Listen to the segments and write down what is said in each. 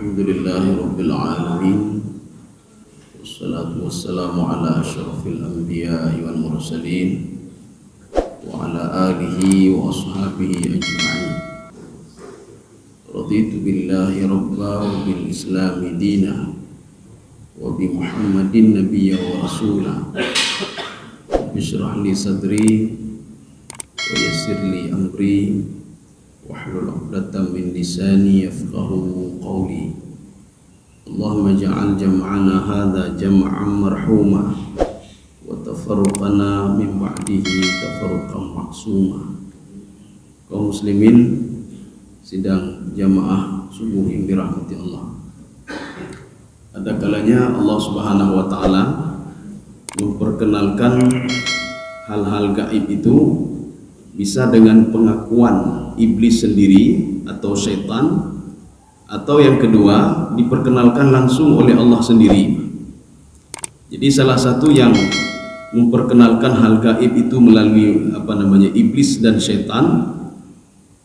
Alhamdulillahi Rabbil Alamin. Wassalatu wassalamu ala asyrafil anbiya'i wal mursalin wa ala alihi wa ashabihi ajma'in. Raditu billahi rabba wa bil islami dina wa bi Muhammadin nabiyya wa rasula. Bishrah li sadri wa yassir li amri wahlul 'uqdatam min lisani yafqahu qawli. Allahumma ja'al jam'ana hadha jam'an marhuma wa tafarruqana min ba'dihi tafarruqan ma'suma. Kaum muslimin sidang jamaah subuh yang dirahmati Allah. Ada kalanya Allah Subhanahu wa taala memperkenalkan hal-hal gaib itu bisa dengan pengakuan iblis sendiri atau syaitan, atau yang kedua diperkenalkan langsung oleh Allah sendiri. Jadi salah satu yang memperkenalkan hal gaib itu melalui iblis dan syaitan.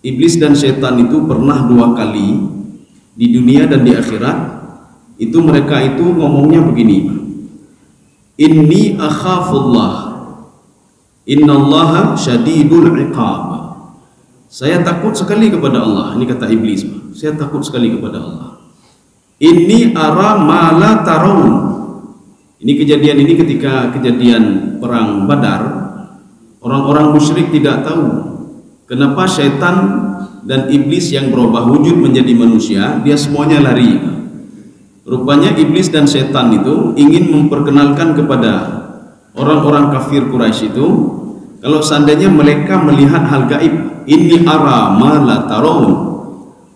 Iblis dan syaitan itu pernah dua kali di dunia dan di akhirat. Itu mereka itu ngomongnya begini, inni akhafullah innallaha syadidul iqab. Saya takut sekali kepada Allah. Ini kata iblis, saya takut sekali kepada Allah. Inni ara ma la tarawun. Ini kejadian ini ketika kejadian perang Badar. Orang-orang musyrik tidak tahu kenapa syaitan dan iblis yang berubah wujud menjadi manusia, dia semuanya lari. Rupanya iblis dan syaitan itu ingin memperkenalkan kepada orang-orang kafir Quraisy itu, kalau seandainya mereka melihat hal gaib, inni ara ma la tarawun,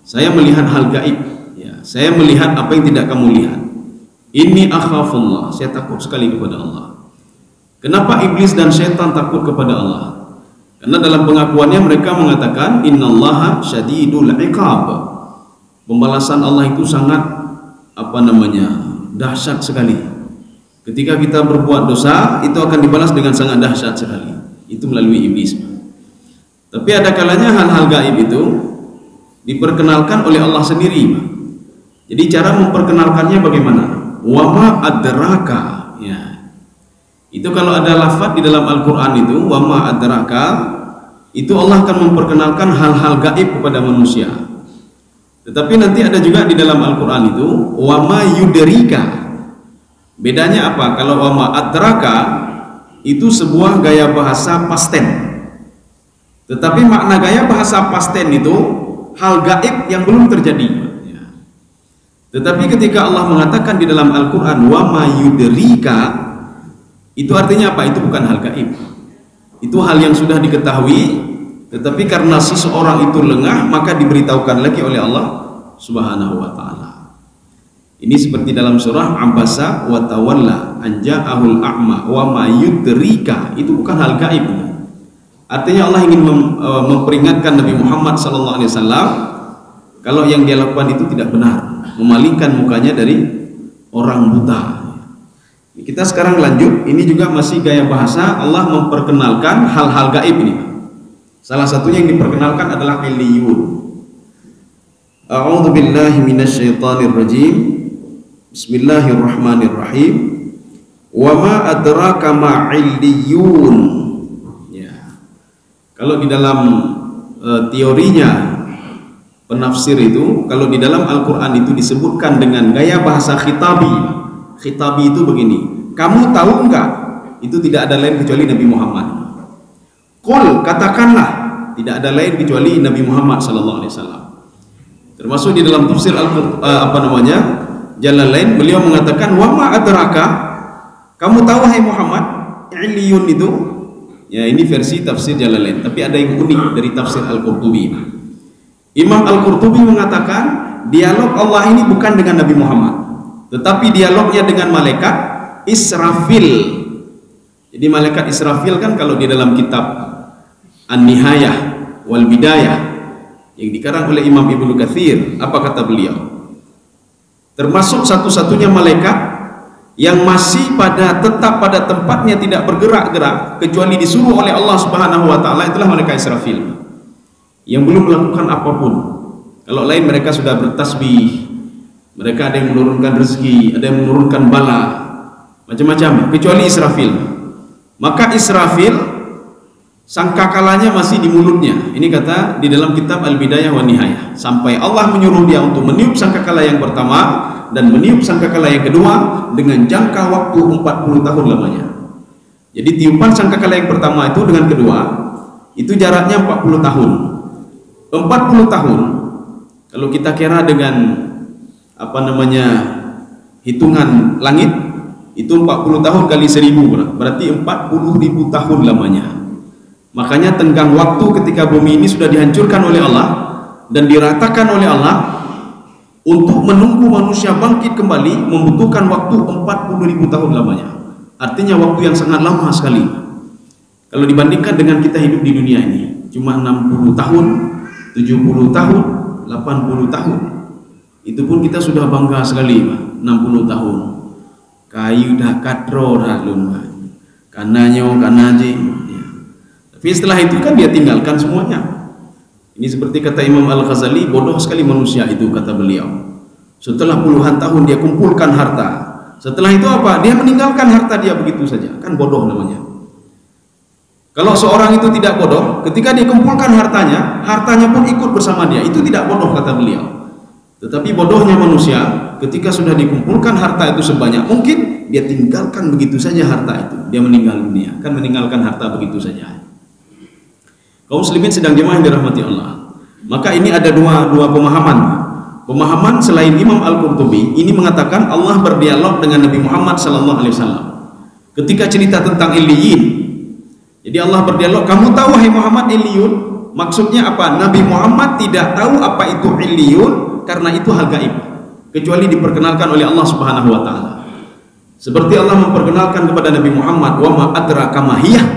saya melihat hal gaib, ya, saya melihat apa yang tidak kamu lihat. Inni akhafullah, saya takut sekali kepada Allah. Kenapa iblis dan syaitan takut kepada Allah? Karena dalam pengakuannya mereka mengatakan innallaha syadidul iqab. Pembalasan Allah itu sangat dahsyat sekali. Ketika kita berbuat dosa, itu akan dibalas dengan sangat dahsyat sekali. Itu melalui iblis. Tapi ada kalanya hal-hal gaib itu diperkenalkan oleh Allah sendiri. Jadi cara memperkenalkannya bagaimana? Wa ma adraka, ya. Itu kalau ada lafaz di dalam Al-Qur'an itu wa ma adraka, itu Allah akan memperkenalkan hal-hal gaib kepada manusia. Tetapi nanti ada juga di dalam Al-Qur'an itu wa ma yudrika. Bedanya apa? Kalau wa ma adraka itu sebuah gaya bahasa past tense. Tetapi makna gaya bahasa past tense itu hal gaib yang belum terjadi. Tetapi ketika Allah mengatakan di dalam Al-Quran wa ma yudrika, itu artinya apa? Itu bukan hal gaib. Itu hal yang sudah diketahui, tetapi karena seseorang itu lengah, maka diberitahukan lagi oleh Allah Subhanahu wa ta'ala. Ini seperti dalam surah Abasa wa tawalla an ja'ahul a'ma wa ma yudrika, itu bukan hal gaib. Artinya Allah ingin memperingatkan Nabi Muhammad SAW kalau yang dia lakukan itu tidak benar, memalingkan mukanya dari orang buta. Kita sekarang lanjut, ini juga masih gaya bahasa Allah memperkenalkan hal-hal gaib ini. Salah satunya yang diperkenalkan adalah illiyun. A'udzu billahi minasyaitonir rajim. Bismillahirrahmanirrahim. Wa ma adraka ma illiyun. Ya. Kalau di dalam teorinya penafsir itu, kalau di dalam Al-Qur'an itu disebutkan dengan gaya bahasa khitabi. Khitabi itu begini, kamu tahu enggak? Itu tidak ada lain kecuali Nabi Muhammad. Qul, katakanlah, tidak ada lain kecuali Nabi Muhammad sallallahu alaihi wasallam. Termasuk di dalam tafsir Jalalain, beliau mengatakan wa ma adraka, kamu tahu hai Muhammad, illiyun itu, ya ini versi tafsir Jalalain, tapi ada yang unik dari tafsir Al-Qurtubi. Imam Al-Qurtubi mengatakan dialog Allah ini bukan dengan Nabi Muhammad, tetapi dialognya dengan malaikat Israfil. Jadi malaikat Israfil kan kalau di dalam kitab An-Nihayah wal Bidayah yang dikarang oleh Imam Ibnu Katsir, apa kata beliau? Termasuk satu-satunya malaikat yang masih tetap pada tempatnya, tidak bergerak-gerak kecuali disuruh oleh Allah Subhanahu wa taala, itulah malaikat Israfil. Yang belum melakukan apapun. Kalau lain mereka sudah bertasbih, Mereka ada yang menurunkan rezeki, ada yang menurunkan bala, macam-macam, kecuali Israfil. Maka Israfil sangkakalanya masih di mulutnya. Ini kata di dalam kitab Al-Bidayah wa Nihayah. Sampai Allah menyuruh dia untuk meniup sangkakala yang pertama dan meniup sangkakala yang kedua dengan jangka waktu 40 tahun lamanya. Jadi tiupan sangkakala yang pertama itu dengan kedua itu jaraknya 40 tahun. 40 tahun kalau kita kira dengan hitungan langit itu 40 tahun kali 1000 berarti 40.000 tahun lamanya. Makanya tenggang waktu ketika bumi ini sudah dihancurkan oleh Allah dan diratakan oleh Allah, untuk menunggu manusia bangkit kembali membutuhkan waktu 40.000 tahun lamanya. Artinya waktu yang sangat lama sekali. Kalau dibandingkan dengan kita hidup di dunia ini, cuma 60 tahun, 70 tahun, 80 tahun. Itu pun kita sudah bangga sekali, Pak. 60 tahun. Kayu dah katro dah lumba. Kananyo, kanaji. Ya. Tapi setelah itu kan dia tinggalkan semuanya. Ini seperti kata Imam Al-Ghazali, bodoh sekali manusia itu, kata beliau. Setelah puluhan tahun dia kumpulkan harta. Setelah itu apa? Dia meninggalkan harta dia begitu saja. Kan bodoh namanya. Kalau seorang itu tidak bodoh, ketika dia kumpulkan hartanya, hartanya pun ikut bersama dia. Itu tidak bodoh, kata beliau. Tetapi bodohnya manusia, ketika sudah dikumpulkan harta itu sebanyak mungkin, dia tinggalkan begitu saja harta itu. Dia meninggal dunia, kan meninggalkan harta begitu saja. Kaum muslimin sedang jemaah yang dirahmati Allah. Maka ini ada dua pemahaman. Pemahaman selain Imam Al-Qurtubi, ini mengatakan Allah berdialog dengan Nabi Muhammad SAW. Ketika cerita tentang Illiyin, jadi Allah berdialog, kamu tahu wahai Muhammad Illiyun? Maksudnya apa? Nabi Muhammad tidak tahu apa itu Illiyun karena itu hal gaib, kecuali diperkenalkan oleh Allah Subhanahu wa taala. Seperti Allah memperkenalkan kepada Nabi Muhammad, wa ma adraka ma hiyah.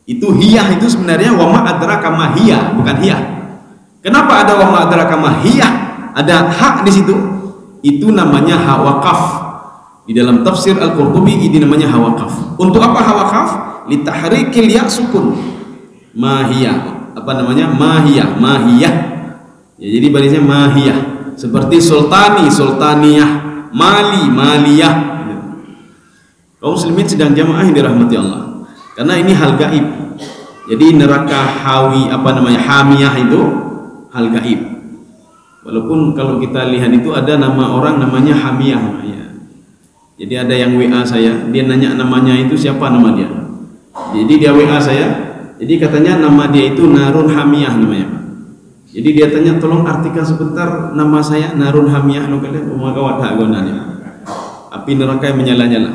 Itu hiyah itu sebenarnya wa ma adraka ma hiyah, bukan hiyah. Kenapa ada wa ma adraka ma hiyah? Ada hak di situ. Itu namanya hak wakaf. Di dalam tafsir Al-Qurtubi ini namanya hak wakaf. Untuk apa hak wakaf? Litahrikil ya sukun. Mahiyah. Apa namanya? Mahiyah, mahiyah. Ya, jadi barisnya mahiyah. Seperti sultani, sultaniyah, mali, maliyah. Kaum muslimin sedang jamaah yang dirahmati Allah. Karena ini hal gaib. Jadi neraka hamiyah itu hal gaib. Walaupun kalau kita lihat itu ada nama orang namanya Hamiyah ya. Jadi ada yang WA saya, dia nanya namanya itu siapa nama dia. Jadi dia WA saya, jadi katanya nama dia itu Narun Hamiyah namanya. Jadi dia tanya, tolong artikan sebentar nama saya Narun Hamiyah kalian api neraka yang menyala-nyala.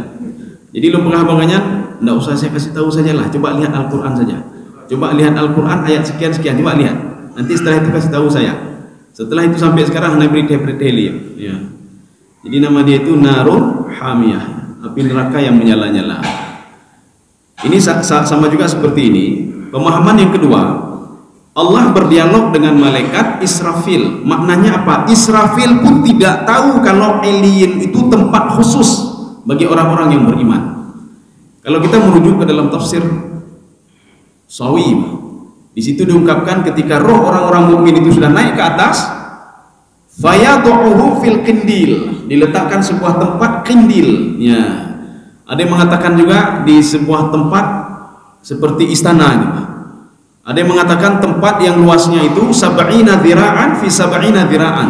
Jadi lo pengabangannya enggak usah saya kasih tahu sajalah, coba lihat Al-Qur'an saja. Coba lihat Al-Qur'an ayat sekian-sekian, coba lihat. Nanti setelah itu kasih tahu saya. Setelah itu sampai sekarang Nabi Depreteli ya. Jadi nama dia itu Narun Hamiyah, api neraka yang menyala-nyala. Ini sama juga seperti ini. Pemahaman yang kedua, Allah berdialog dengan malaikat Israfil. Maknanya apa? Israfil pun tidak tahu kalau Illiyin itu tempat khusus bagi orang-orang yang beriman. Kalau kita merujuk ke dalam tafsir Sawi, di situ diungkapkan ketika roh orang-orang mukmin itu sudah naik ke atas, fayadu'uhu fil qindil, diletakkan sebuah tempat qindil. Ya. Ada yang mengatakan juga di sebuah tempat seperti istana gitu. Ada yang mengatakan tempat yang luasnya itu sab'ina dzira'an fi sab'ina dzira'an.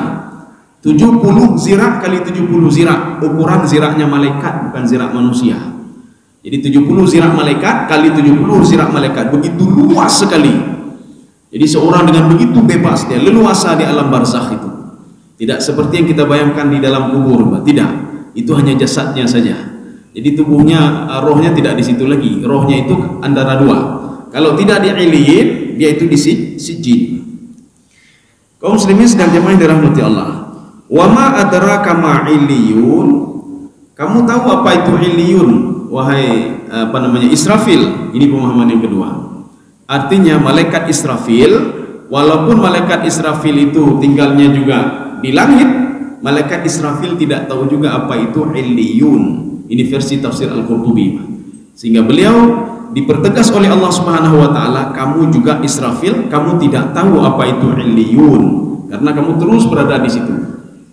70 zira' kali 70 zira'. Ukuran zira'nya malaikat, bukan zira' manusia. Jadi 70 zira' malaikat kali 70 zira' malaikat. Begitu luas sekali. Jadi seorang dengan begitu bebas, dia leluasa di alam barzakh itu. Tidak seperti yang kita bayangkan di dalam kubur, tidak. Itu hanya jasadnya saja. Jadi tubuhnya, rohnya tidak di situ lagi. Rohnya itu antara dua. Kalau tidak di Illiyin, dia itu di Sijjin. Kaum muslimin sedang jemaah yang dirahmati Allah. Wa ma adraka ma Illiyun. Kamu tahu apa itu Illiyun? Wahai Israfil. Ini pemahaman yang kedua. Artinya malaikat Israfil, walaupun malaikat Israfil itu tinggalnya juga di langit, malaikat Israfil tidak tahu juga apa itu Illiyun. Ini versi tafsir Al-Qurtubi. Sehingga beliau dipertegas oleh Allah Subhanahu wa taala, kamu juga Israfil, kamu tidak tahu apa itu Illiyun karena kamu terus berada di situ.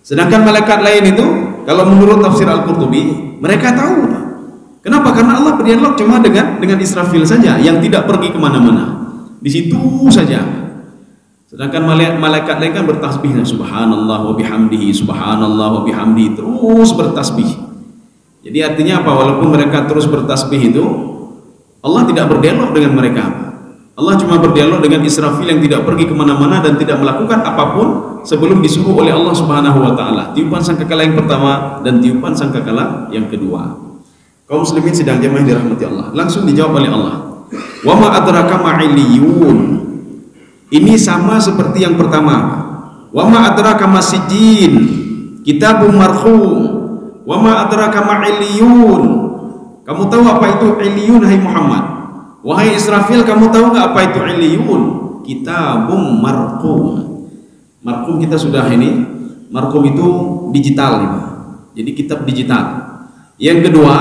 Sedangkan malaikat lain itu, kalau menurut tafsir Al-Qurtubi, mereka tahu. Kenapa? Karena Allah berdialog cuma dengan Israfil saja, yang tidak pergi kemana-mana. Di situ saja. Sedangkan malaikat lain kan bertasbih, subhanallah wa bihamdihi, subhanallah wa bihamdihi, terus bertasbih. Jadi artinya apa? Walaupun mereka terus bertasbih itu, Allah tidak berdialog dengan mereka. Allah cuma berdialog dengan Israfil yang tidak pergi kemana-mana dan tidak melakukan apapun sebelum disuruh oleh Allah Subhanahu wa Ta'ala. Tiupan sangkakala yang pertama dan tiupan sangkakala yang kedua. Kaum muslimin sidang jamaah dirahmati Allah, langsung dijawab oleh Allah. Wa ma adraka ma illiyun. Ini sama seperti yang pertama. Wa ma adraka ma sijjin, kitabun marqum. Wa ma adraka ma illiyun. Kamu tahu apa itu illiyun, hai Muhammad? Wahai Israfil, kamu tahu nggak apa itu illiyun? Kitabun marqum. Marqum kita sudah ini. Marqum itu digital, jadi kitab digital. Yang kedua,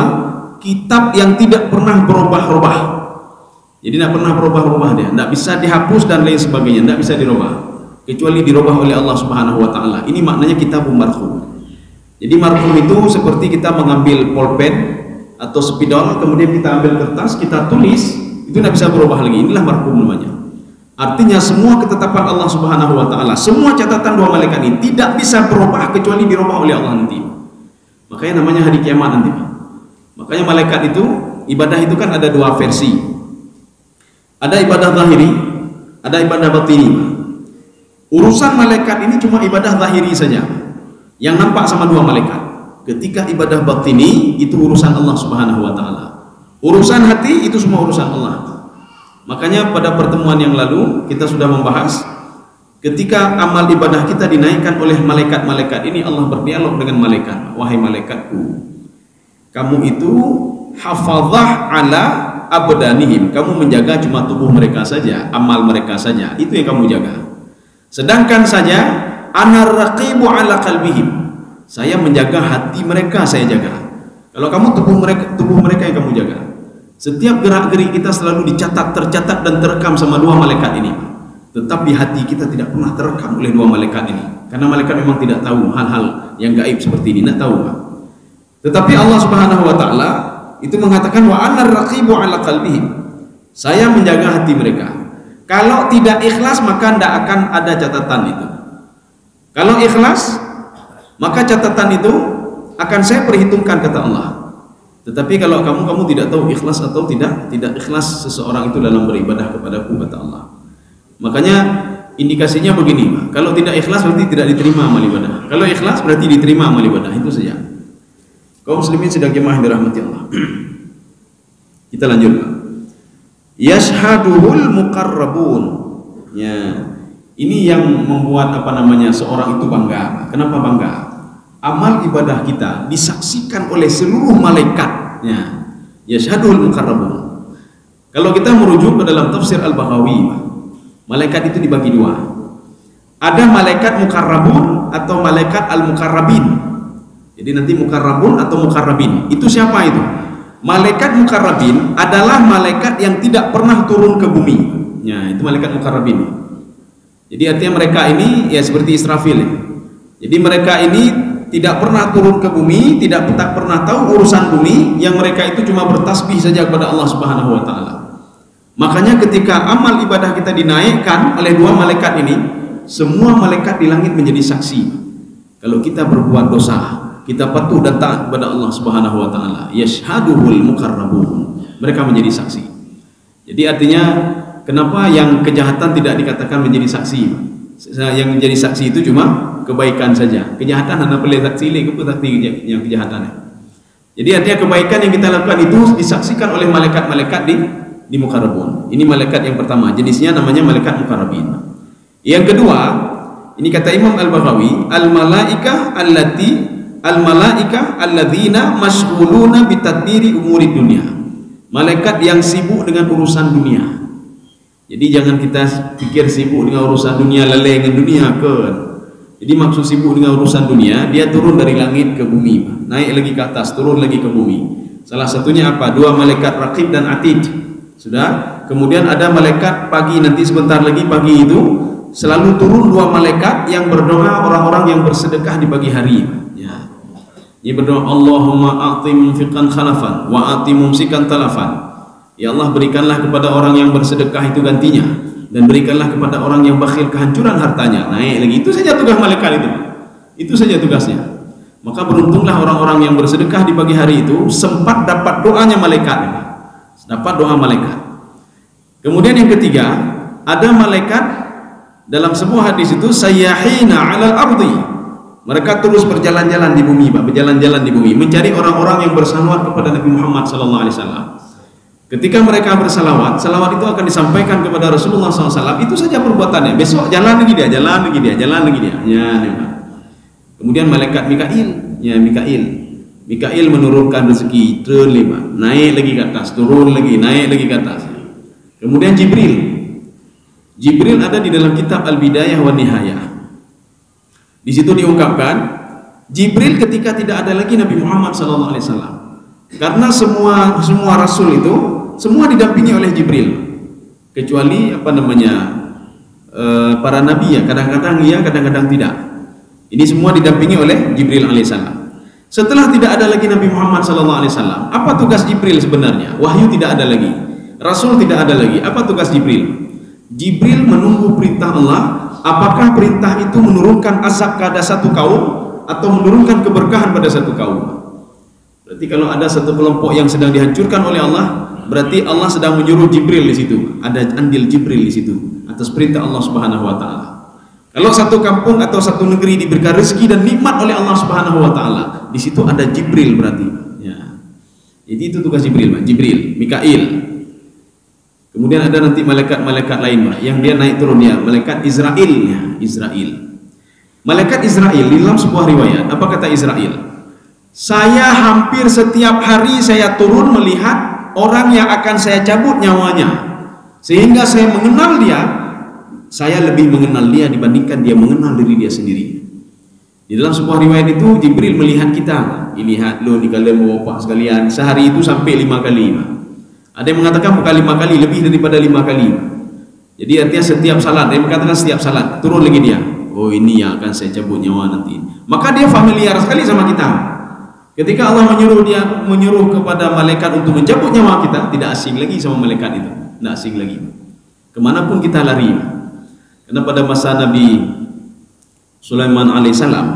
kitab yang tidak pernah berubah-ubah. Jadi tidak pernah berubah-ubah dia, tidak bisa dihapus dan lain sebagainya, tidak bisa dirubah kecuali dirubah oleh Allah Subhanahu wa Ta'ala. Ini maknanya kitabun marqum. Jadi marqum itu seperti kita mengambil pulpen atau spidol, kemudian kita ambil kertas, kita tulis, itu tidak bisa berubah lagi. Inilah marqum namanya. Artinya semua ketetapan Allah Subhanahu wa Ta'ala, semua catatan dua malaikat ini tidak bisa berubah kecuali dirubah oleh Allah nanti. Makanya namanya hari kiamat nanti. Makanya malaikat itu, ibadah itu kan ada dua versi. Ada ibadah zahiri, ada ibadah batini. Urusan malaikat ini cuma ibadah zahiri saja, yang nampak sama dua malaikat. Ketika ibadah batini itu urusan Allah Subhanahu wa Ta'ala. Urusan hati itu semua urusan Allah. Makanya pada pertemuan yang lalu kita sudah membahas, ketika amal ibadah kita dinaikkan oleh malaikat-malaikat ini, Allah berdialog dengan malaikat. Wahai malaikatku, kamu itu hafazah ala abdanihim, kamu menjaga cuma tubuh mereka saja, amal mereka saja, itu yang kamu jaga. Sedangkan saja anar raqibu ala qalbihim, saya menjaga hati mereka, saya jaga. Kalau kamu tubuh mereka yang kamu jaga. Setiap gerak-gerik kita selalu dicatat, tercatat dan terekam sama dua malaikat ini. Tetapi hati kita tidak pernah terekam oleh dua malaikat ini, karena malaikat memang tidak tahu hal-hal yang gaib seperti ini, tidak tahu. Tetapi Allah Subhanahu wa Ta'ala itu mengatakan wa anar raqibu ala qalbihim, saya menjaga hati mereka. Kalau tidak ikhlas maka tidak akan ada catatan itu. Kalau ikhlas maka catatan itu akan saya perhitungkan, kata Allah. Tetapi kalau kamu tidak tahu ikhlas atau tidak ikhlas seseorang itu dalam beribadah kepadaku, kata Allah. Makanya indikasinya begini, kalau tidak ikhlas berarti tidak diterima amal ibadah. Kalau ikhlas berarti diterima amal ibadah, itu saja. Kaum muslimin sedang jemaah dirahmati Allah. Kita lanjut. Yashhaduhul muqarrabun. Ya, ini yang membuat seorang itu bangga. Kenapa bangga? Amal ibadah kita disaksikan oleh seluruh malaikat. Ya, yashhaduhul muqarrabun. Kalau kita merujuk ke dalam tafsir Al-Baghawi, malaikat itu dibagi dua. Ada malaikat muqarrabun atau malaikat al-muqarrabin. Jadi nanti muqarrabun atau muqarrabin. Itu siapa itu? Malaikat muqarrabin adalah malaikat yang tidak pernah turun ke bumi. Ya, itu malaikat muqarrabin. Jadi artinya mereka ini ya seperti Israfil. Jadi mereka ini tidak pernah turun ke bumi, tidak pernah tahu urusan bumi, yang mereka itu cuma bertasbih saja kepada Allah Subhanahu wa Ta'ala. Makanya ketika amal ibadah kita dinaikkan oleh dua malaikat ini, semua malaikat di langit menjadi saksi. Kalau kita berbuat dosa, kita patuh dan taat kepada Allah Subhanahu wa Ta'ala, yashhaduhul muqarrabun, mereka menjadi saksi. Jadi artinya kenapa yang kejahatan tidak dikatakan menjadi saksi? Yang menjadi saksi itu cuma kebaikan saja. Kejahatan hanya boleh saksi yang kejahatan. Jadi artinya kebaikan yang kita lakukan itu disaksikan oleh malaikat-malaikat di muqarrabun. Ini malaikat yang pertama, jenisnya namanya malaikat muqarrabin. Yang kedua, ini kata Imam Al-Baghawi, al-malaikah alladzina mashghuluna bitadbiri umuri dunia. Malaikat yang sibuk dengan urusan dunia. Jadi jangan kita pikir sibuk dengan urusan dunia, lalai dengan dunia kan. Jadi maksud sibuk dengan urusan dunia, dia turun dari langit ke bumi, naik lagi ke atas, turun lagi ke bumi. Salah satunya apa? Dua malaikat Raqib dan Atid. Sudah. Kemudian ada malaikat pagi, nanti sebentar lagi pagi itu selalu turun dua malaikat yang berdoa orang-orang yang bersedekah di pagi hari. Ya. Dia berdoa, Allahumma a'ti munfiqan khalafan wa a'ti mumsikan talafan. Ya Allah, berikanlah kepada orang yang bersedekah itu gantinya, dan berikanlah kepada orang yang bakhil kehancuran hartanya. Naik lagi. Itu saja tugas malaikat itu. Itu saja tugasnya. Maka beruntunglah orang-orang yang bersedekah di pagi hari itu sempat dapat doanya malaikat. Dapat doa malaikat. Kemudian yang ketiga, ada malaikat dalam sebuah hadis itu sayyahina 'alal ardi. Mereka terus berjalan-jalan di bumi, Pak, berjalan-jalan di bumi mencari orang-orang yang bersalawat kepada Nabi Muhammad sallallahu alaihi wasallam. Ketika mereka bersalawat, salawat itu akan disampaikan kepada Rasulullah SAW. Itu saja perbuatannya. Besok jalan lagi dia, jalan lagi dia, jalan lagi dia. Ya, kemudian malaikat Mikail, ya Mikail menurunkan rezeki, turun lima, naik lagi ke atas, turun lagi, naik lagi ke atas. Kemudian Jibril ada di dalam kitab Al-Bidayah wa Nihayah. Di situ diungkapkan Jibril ketika tidak ada lagi Nabi Muhammad SAW. Karena semua rasul itu semua didampingi oleh Jibril, kecuali para nabi ya, kadang-kadang iya, kadang-kadang tidak. Ini semua didampingi oleh Jibril alaihissalam. Setelah tidak ada lagi Nabi Muhammad SAW, apa tugas Jibril sebenarnya? Wahyu tidak ada lagi, Rasul tidak ada lagi. Apa tugas Jibril? Jibril menunggu perintah Allah. Apakah perintah itu menurunkan azab pada satu kaum atau menurunkan keberkahan pada satu kaum? Berarti kalau ada satu kelompok yang sedang dihancurkan oleh Allah, berarti Allah sedang menyuruh Jibril di situ. Ada andil Jibril di situ atas perintah Allah Subhanahu wa taala. Kalau satu kampung atau satu negeri diberikan rezeki dan nikmat oleh Allah Subhanahu wa taala, di situ ada Jibril berarti. Ya. Jadi itu tugas Jibril, Pak. Jibril, Mikail. Kemudian ada nanti malaikat-malaikat lain, Pak, yang dia naik turun dia, malaikat Israel, ya, Israel. Malaikat Israel di dalam sebuah riwayat, apa kata Israel? Saya hampir setiap hari saya turun melihat orang yang akan saya cabut nyawanya, sehingga saya mengenal dia. Saya lebih mengenal dia dibandingkan dia mengenal diri dia sendiri. Di dalam sebuah riwayat itu Jibril melihat kita. Lihat lo di kalian bapak sekalian, sehari itu sampai 5 kali. Ada yang mengatakan bukan 5 kali, lebih daripada 5 kali. Jadi artinya setiap salat, dia mengatakan setiap salat turun lagi dia. Oh, ini yang akan saya cabut nyawa nanti. Maka dia familiar sekali sama kita. Ketika Allah menyuruh kepada malaikat untuk mencabut nyawa kita, tidak asing lagi sama malaikat itu, tidak asing lagi. Kemanapun kita lari. Karena pada masa Nabi Sulaiman alaihissalam,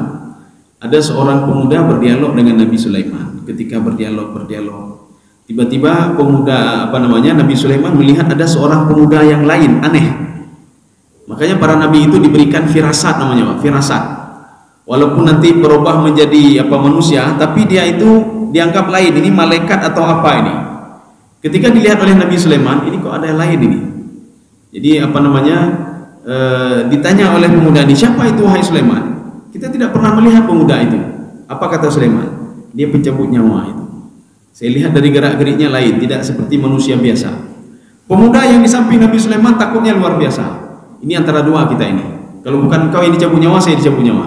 ada seorang pemuda berdialog dengan Nabi Sulaiman. Ketika berdialog, tiba-tiba Nabi Sulaiman melihat ada seorang pemuda yang lain, aneh. Makanya para nabi itu diberikan firasat, namanya firasat. Walaupun nanti berubah menjadi manusia, tapi dia itu dianggap lain. Ini malaikat atau apa ini? Ketika dilihat oleh Nabi Sulaiman, ini kok ada yang lain ini. Jadi ditanya oleh pemuda ini, siapa itu wahai Sulaiman? Kita tidak pernah melihat pemuda itu. Apa kata Sulaiman? Dia pencabut nyawa itu. Saya lihat dari gerak-geriknya lain, tidak seperti manusia biasa. Pemuda yang di samping Nabi Sulaiman takutnya luar biasa. Ini antara dua kita ini. Kalau bukan kau yang dicabut nyawa, saya dicabut nyawa.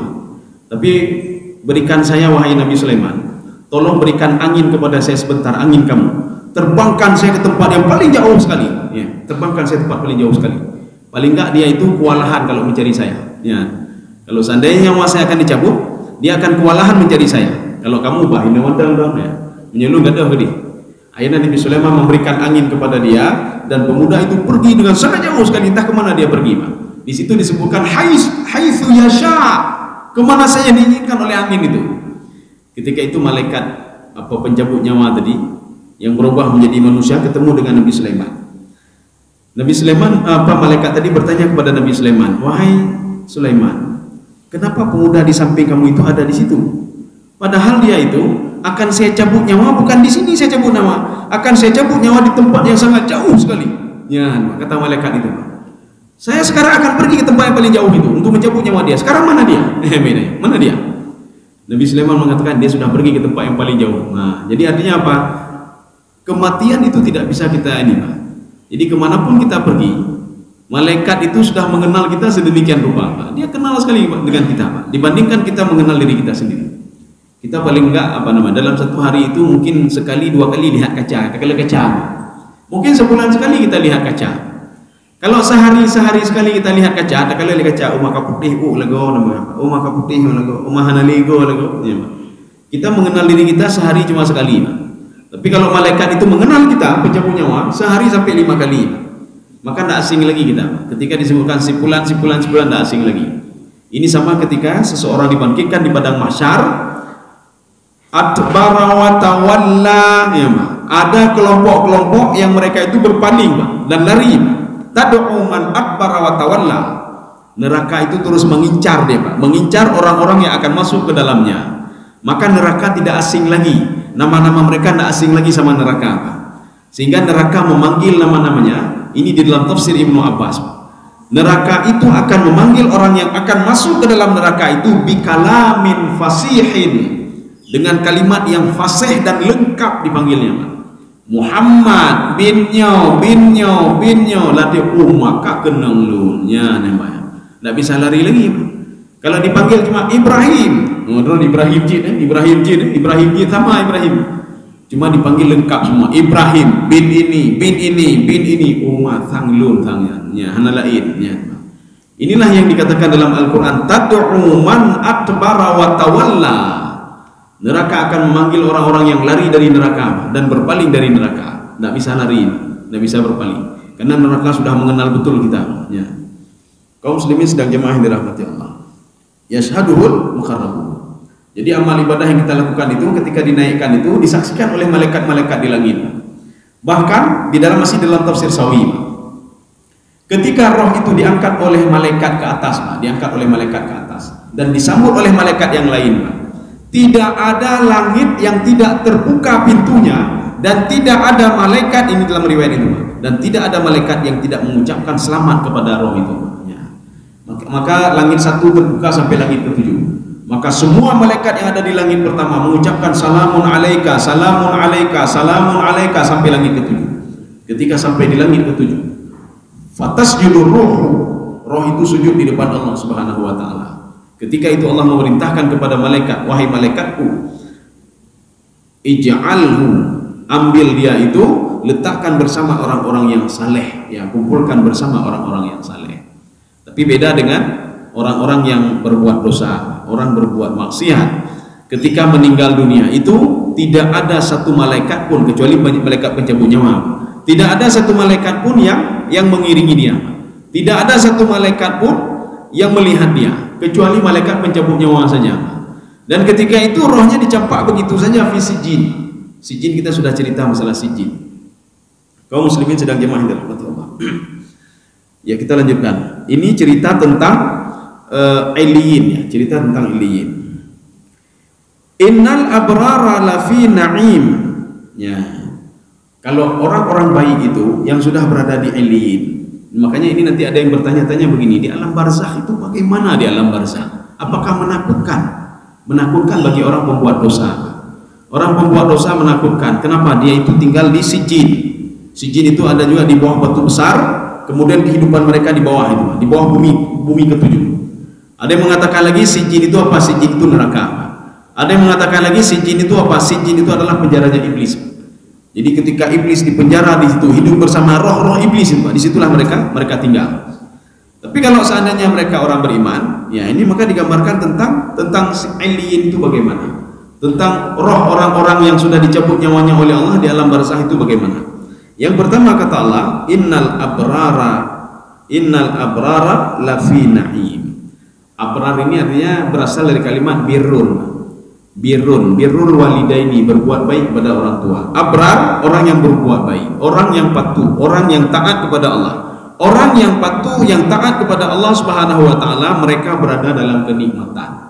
Tapi berikan saya wahai Nabi Sulaiman, tolong berikan angin kepada saya sebentar, angin kamu. Terbangkan saya ke tempat yang paling jauh sekali. Ya, terbangkan saya tempat paling jauh sekali. Paling enggak dia itu kewalahan kalau mencari saya. Ya. Kalau seandainya nyawa saya akan dicabut, dia akan kewalahan mencari saya. Kalau kamu bahina wadang ya, menyelung gadah gede. Akhirnya Nabi Sulaiman memberikan angin kepada dia dan pemuda itu pergi dengan sangat jauh sekali, entah kemana dia pergi. Di situ disebutkan haitsu yasha, kemana saya diinginkan oleh angin itu. Ketika itu malaikat pencabut nyawa tadi yang berubah menjadi manusia ketemu dengan Nabi Sulaiman. Nabi Sulaiman, malaikat tadi bertanya kepada Nabi Sulaiman, wahai Sulaiman, kenapa pemuda di samping kamu itu ada di situ? Padahal dia itu akan saya cabut nyawa, bukan di sini saya cabut nyawa, akan saya cabut nyawa di tempat yang sangat jauh sekali. Ya, kata malaikat itu. Saya sekarang akan pergi ke tempat yang paling jauh itu untuk mencabut nyawa dia. Sekarang mana dia? Mana dia? Nabi Sulaiman mengatakan dia sudah pergi ke tempat yang paling jauh. Nah, jadi artinya apa? Kematian itu tidak bisa kita Pak. Jadi kemanapun kita pergi, malaikat itu sudah mengenal kita sedemikian rupa, Pak. Dia kenal sekali dengan kita, Pak. Dibandingkan kita mengenal diri kita sendiri. Kita paling enggak dalam satu hari itu mungkin sekali 2 kali lihat kaca, Mungkin sebulan sekali kita lihat kaca. Kalau sehari sekali kita lihat kaca, ada kali lihat kaca, maka putih lago nama, maka putih lago, hanaligo lago. Ya, kita mengenal diri kita sehari cuma sekali. Tapi kalau malaikat itu mengenal kita pencabut nyawa sehari sampai 5 kali. Maka tidak asing lagi kita. Ketika disebutkan sipulan tidak asing lagi. Ini sama ketika seseorang dibangkitkan di padang mahsyar, adbara wa tawalla, ya, ada kelompok-kelompok yang mereka itu berpaling dan lari. Tad'u man adbara wa tawalla. Neraka itu terus mengincar dia, Pak. Mengincar orang-orang yang akan masuk ke dalamnya. Maka neraka tidak asing lagi. Nama-nama mereka tidak asing lagi sama neraka, Pak. Sehingga neraka memanggil nama-namanya. Ini di dalam tafsir Ibnu Abbas. Neraka itu akan memanggil orang yang akan masuk ke dalam neraka itu bikalamin fasihin, dengan kalimat yang fasih dan lengkap dipanggilnya, Pak. Muhammad bin nyo latih maka kenang lunya namanya. Tidak bisa lari lagi, Pak. Kalau dipanggil cuma Ibrahim, Ibrahim sama Ibrahim. Cuma dipanggil lengkap semua. Ibrahim bin ini umat sanglun sangnya hanalainnya. Inilah yang dikatakan dalam Al-Qur'an, tad'u man atbara wa tawalla. Neraka akan memanggil orang-orang yang lari dari neraka dan berpaling dari neraka. Tidak bisa lari, tidak bisa berpaling. Karena neraka sudah mengenal betul kita. Ya. Kaum muslimin sedang jemaah yang dirahmati Allah. Yashhaduhul muqarrabun. Jadi amal ibadah yang kita lakukan itu ketika dinaikkan itu disaksikan oleh malaikat-malaikat di langit. Bahkan di dalam masih dalam tafsir Sawi, ketika roh itu diangkat oleh malaikat ke atas, diangkat oleh malaikat ke atas dan disambut oleh malaikat yang lain, tidak ada langit yang tidak terbuka pintunya dan tidak ada malaikat, ini dalam riwayat itu, dan tidak ada malaikat yang tidak mengucapkan selamat kepada roh itu. Ya. Maka langit 1 terbuka sampai langit ke-7. Maka semua malaikat yang ada di langit pertama mengucapkan salamun alaika, salamun alaika, salamun alaika sampai langit ke-7. Ketika sampai di langit ke-7, fatasjudur roh itu sujud di depan Allah Subhanahu wa taala. Ketika itu Allah memerintahkan kepada malaikat, wahai malaikatku, ij'alhu, ambil dia itu, letakkan bersama orang-orang yang saleh, ya, kumpulkan bersama orang-orang yang saleh. Tapi beda dengan orang-orang yang berbuat dosa, orang berbuat maksiat. Ketika meninggal dunia itu tidak ada satu malaikat pun, kecuali malaikat pencabut nyawa. Tidak ada satu malaikat pun yang mengiringi dia. Tidak ada satu malaikat pun yang melihat dia, kecuali malaikat pencabut nyawa saja. Dan ketika itu rohnya dicampak begitu saja fi sijin. Sijin kita sudah cerita masalah sijin. Kaum muslimin sedang jemaah dirahmati Allah. Ya, kita lanjutkan. Ini cerita tentang Iliyin, ya, cerita tentang Iliyin. Innal abrara lafi na'im. Ya. Kalau orang-orang baik itu yang sudah berada di Iliyin. Makanya ini nanti ada yang bertanya-tanya begini, di alam barzakh itu bagaimana di alam barzakh? Apakah menakutkan? Menakutkan bagi orang pembuat dosa. Orang pembuat dosa menakutkan. Kenapa? Dia itu tinggal di sijin. Sijin itu ada juga di bawah batu besar, kemudian kehidupan mereka di bawah itu, di bawah bumi ke-7. Ada yang mengatakan lagi sijin itu apa? Sijin itu neraka. Ada yang mengatakan lagi sijin itu apa? Sijin itu adalah penjaranya iblis. Jadi ketika iblis dipenjara di situ, hidup bersama roh-roh iblis itu, disitulah mereka tinggal. Tapi kalau seandainya mereka orang beriman, ya ini maka digambarkan tentang Iliyin itu bagaimana, tentang roh orang-orang yang sudah dicabut nyawanya oleh Allah di alam barzakh itu bagaimana. Yang pertama kata Allah, innal abrara lafi na'im. Abrar ini artinya berasal dari kalimat birrun walidaini, berbuat baik kepada orang tua. Abrar, orang yang berbuat baik, orang yang patuh, orang yang taat kepada Allah. Orang yang patuh, yang taat kepada Allah Subhanahu wa taala, mereka berada dalam kenikmatan.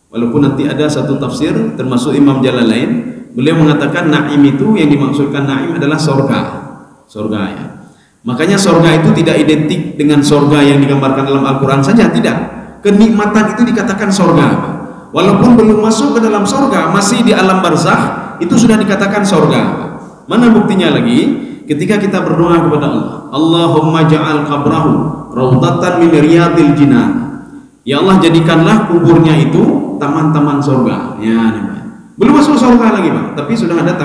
Walaupun nanti ada satu tafsir termasuk Imam Jalalain, beliau mengatakan na'im itu yang dimaksudkan na'im adalah sorga. Sorga, ya. Makanya sorga itu tidak identik dengan sorga yang digambarkan dalam Al-Quran saja, tidak. Kenikmatan itu dikatakan sorga. Walaupun belum masuk ke dalam sorga, masih di alam barzakh, itu sudah dikatakan sorga. Mana buktinya lagi? Ketika kita berdoa kepada Allah, Allahumma ja'al qabrahu raudatan min riyadil jinan. Ya Allah, jadikanlah kuburnya itu taman-taman sorga. Ya, belum masuk sorga lagi, Pak, tapi sudah ada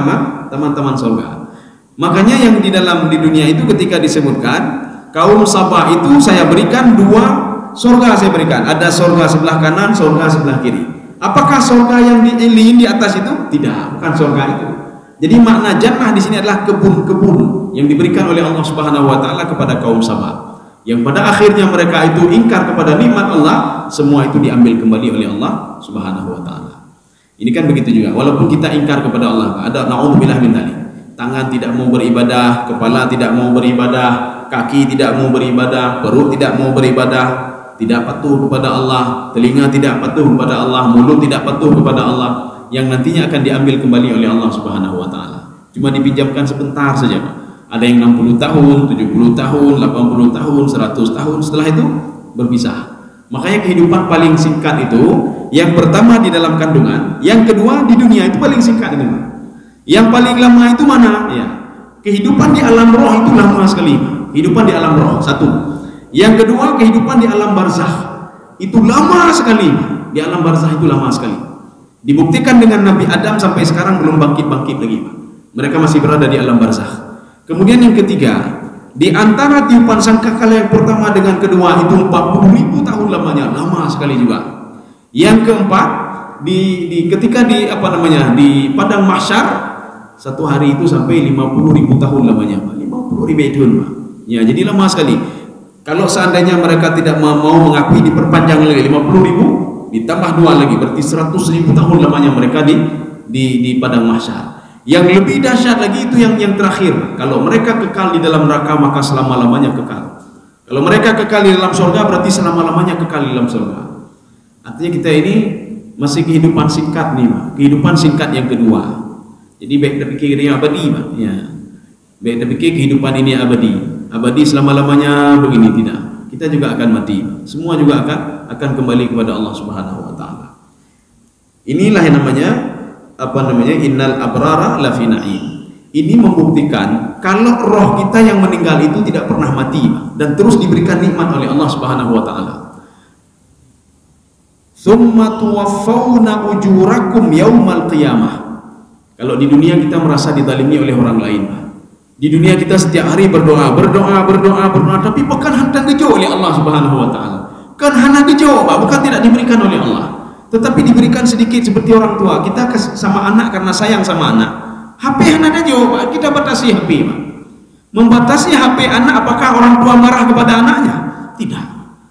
taman-taman sorga. Makanya yang di dunia itu ketika disebutkan kaum Sabah itu saya berikan dua surga, saya berikan. Ada surga sebelah kanan, surga sebelah kiri. Apakah surga yang di atas itu? Tidak, bukan surga itu. Jadi makna jannah di sini adalah kebun-kebun yang diberikan oleh Allah Subhanahu wa taala kepada kaum Sabah. Yang pada akhirnya mereka itu ingkar kepada nikmat Allah, semua itu diambil kembali oleh Allah Subhanahu wa taala. Ini kan begitu juga. Walaupun kita ingkar kepada Allah, ada naudzubillah min dzalik. Tangan tidak mau beribadah, kepala tidak mau beribadah, kaki tidak mau beribadah, perut tidak mau beribadah, tidak patuh kepada Allah, telinga tidak patuh kepada Allah, mulut tidak patuh kepada Allah, yang nantinya akan diambil kembali oleh Allah Subhanahu wa taala. Cuma dipinjamkan sebentar saja, Pak. Ada yang 60 tahun, 70 tahun, 80 tahun, 100 tahun, setelah itu berpisah. Makanya kehidupan paling singkat itu, yang pertama di dalam kandungan, yang kedua di dunia itu paling singkat itu. Yang paling lama itu mana? Ya, kehidupan di alam roh itu lama sekali. Kehidupan di alam roh, satu. Yang kedua, kehidupan di alam barzakh itu lama sekali. Di alam barzakh itu lama sekali. Dibuktikan dengan Nabi Adam sampai sekarang belum bangkit-bangkit lagi, Pak. Mereka masih berada di alam barzakh. Kemudian yang ketiga, di antara tiupan sangkakala yang pertama dengan kedua itu 40.000 tahun lamanya, lama sekali juga. Yang keempat, ketika di padang mahsyar, satu hari itu sampai 50.000 tahun lamanya, 50.000 tahun, Pak. Ya, jadi lama sekali. Kalau seandainya mereka tidak mau mengakui, diperpanjang lagi 50.000, ditambah 2 lagi, berarti 100.000 tahun lamanya mereka di padang mahsyar. Yang lebih dahsyat lagi itu yang terakhir. Kalau mereka kekal di dalam neraka, maka selama-lamanya kekal. Kalau mereka kekal di dalam surga, berarti selama-lamanya kekal di dalam surga. Artinya kita ini masih kehidupan singkat nih, Pak. Kehidupan singkat yang kedua. Jadi baik terpikir yang abadi, Pak. Ya. Baik terpikir kehidupan ini abadi. Abadi selama-lamanya begini, tidak. Kita juga akan mati. Semua juga akan kembali kepada Allah Subhanahu wa taala. Inilah yang namanya innal abrara lafi na'im. Ini membuktikan kalau roh kita yang meninggal itu tidak pernah mati dan terus diberikan nikmat oleh Allah Subhanahu wa taala. Tsumma tuwaffawna ujurakum yaumal qiyamah. Kalau di dunia kita merasa dizalimi oleh orang lain, di dunia kita setiap hari berdoa, tapi bukan hantar gejo oleh Allah Subhanahu wa taala. Kan hana gejo, bukan tidak diberikan oleh Allah, tetapi diberikan sedikit seperti orang tua. Kita sama anak karena sayang sama anak. HP hana gejo, kita batasi HP, Pak. Membatasi HP anak, apakah orang tua marah kepada anaknya?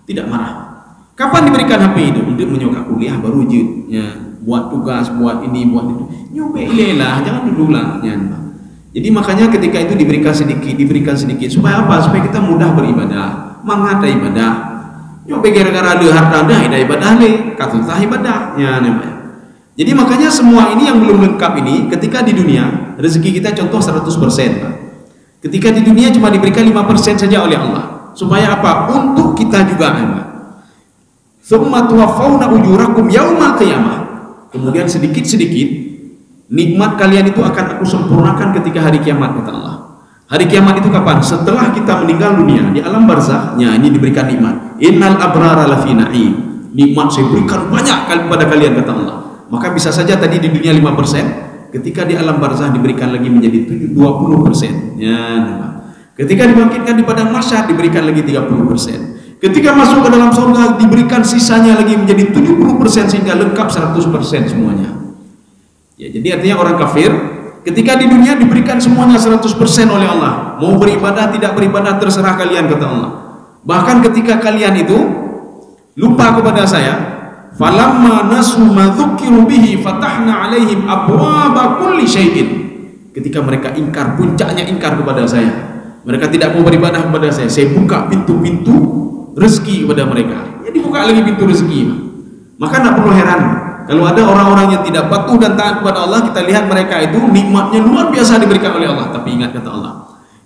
Tidak marah. Kapan diberikan HP itu? Untuk menyokap kuliah baru ya, buat tugas, buat ini, buat itu. Nyobe ilelah, jangan dululah. Jadi makanya ketika itu diberikan sedikit supaya apa? Supaya kita mudah beribadah, mangata ibadah. Nyobe gara-gara ada harta ada ibadah le, katutah ibadah. Ya, namanya. Jadi makanya semua ini yang belum lengkap ini, ketika di dunia rezeki kita contoh 100%, Pak. Ketika di dunia cuma diberikan 5% saja oleh Allah. Supaya apa? Untuk kita juga, Pak. Tsumma tuwaffawna ujurakum yaumal qiyamah. Kemudian sedikit-sedikit nikmat kalian itu akan aku sempurnakan ketika hari kiamat, kata Allah. Hari kiamat itu kapan? Setelah kita meninggal dunia, di alam barzakhnya ini diberikan nikmat. Innal abrara lafi na'im. Nikmat saya berikan banyak kepada kalian, kata Allah. Maka bisa saja tadi di dunia 5%, ketika di alam barzakh diberikan lagi menjadi 20%. Ya, ketika dibangkitkan di padang mahsyar diberikan lagi 30%. Ketika masuk ke dalam surga diberikan sisanya lagi menjadi 70% sehingga lengkap 100% semuanya. Ya, jadi artinya orang kafir ketika di dunia diberikan semuanya 100% oleh Allah. Mau beribadah tidak beribadah terserah kalian, kata Allah. Bahkan ketika kalian itu lupa kepada saya, falamma nasu ma dzukiru bihi fatahna alaihim abwaaba kulli syai'in. Ketika mereka ingkar, puncaknya ingkar kepada saya, mereka tidak mau beribadah kepada saya buka pintu-pintu rezeki kepada mereka. Ya, dibuka lagi pintu rezeki. Maka tidak perlu heran kalau ada orang-orang yang tidak patuh dan taat kepada Allah. Kita lihat mereka itu nikmatnya luar biasa diberikan oleh Allah. Tapi ingat kata Allah,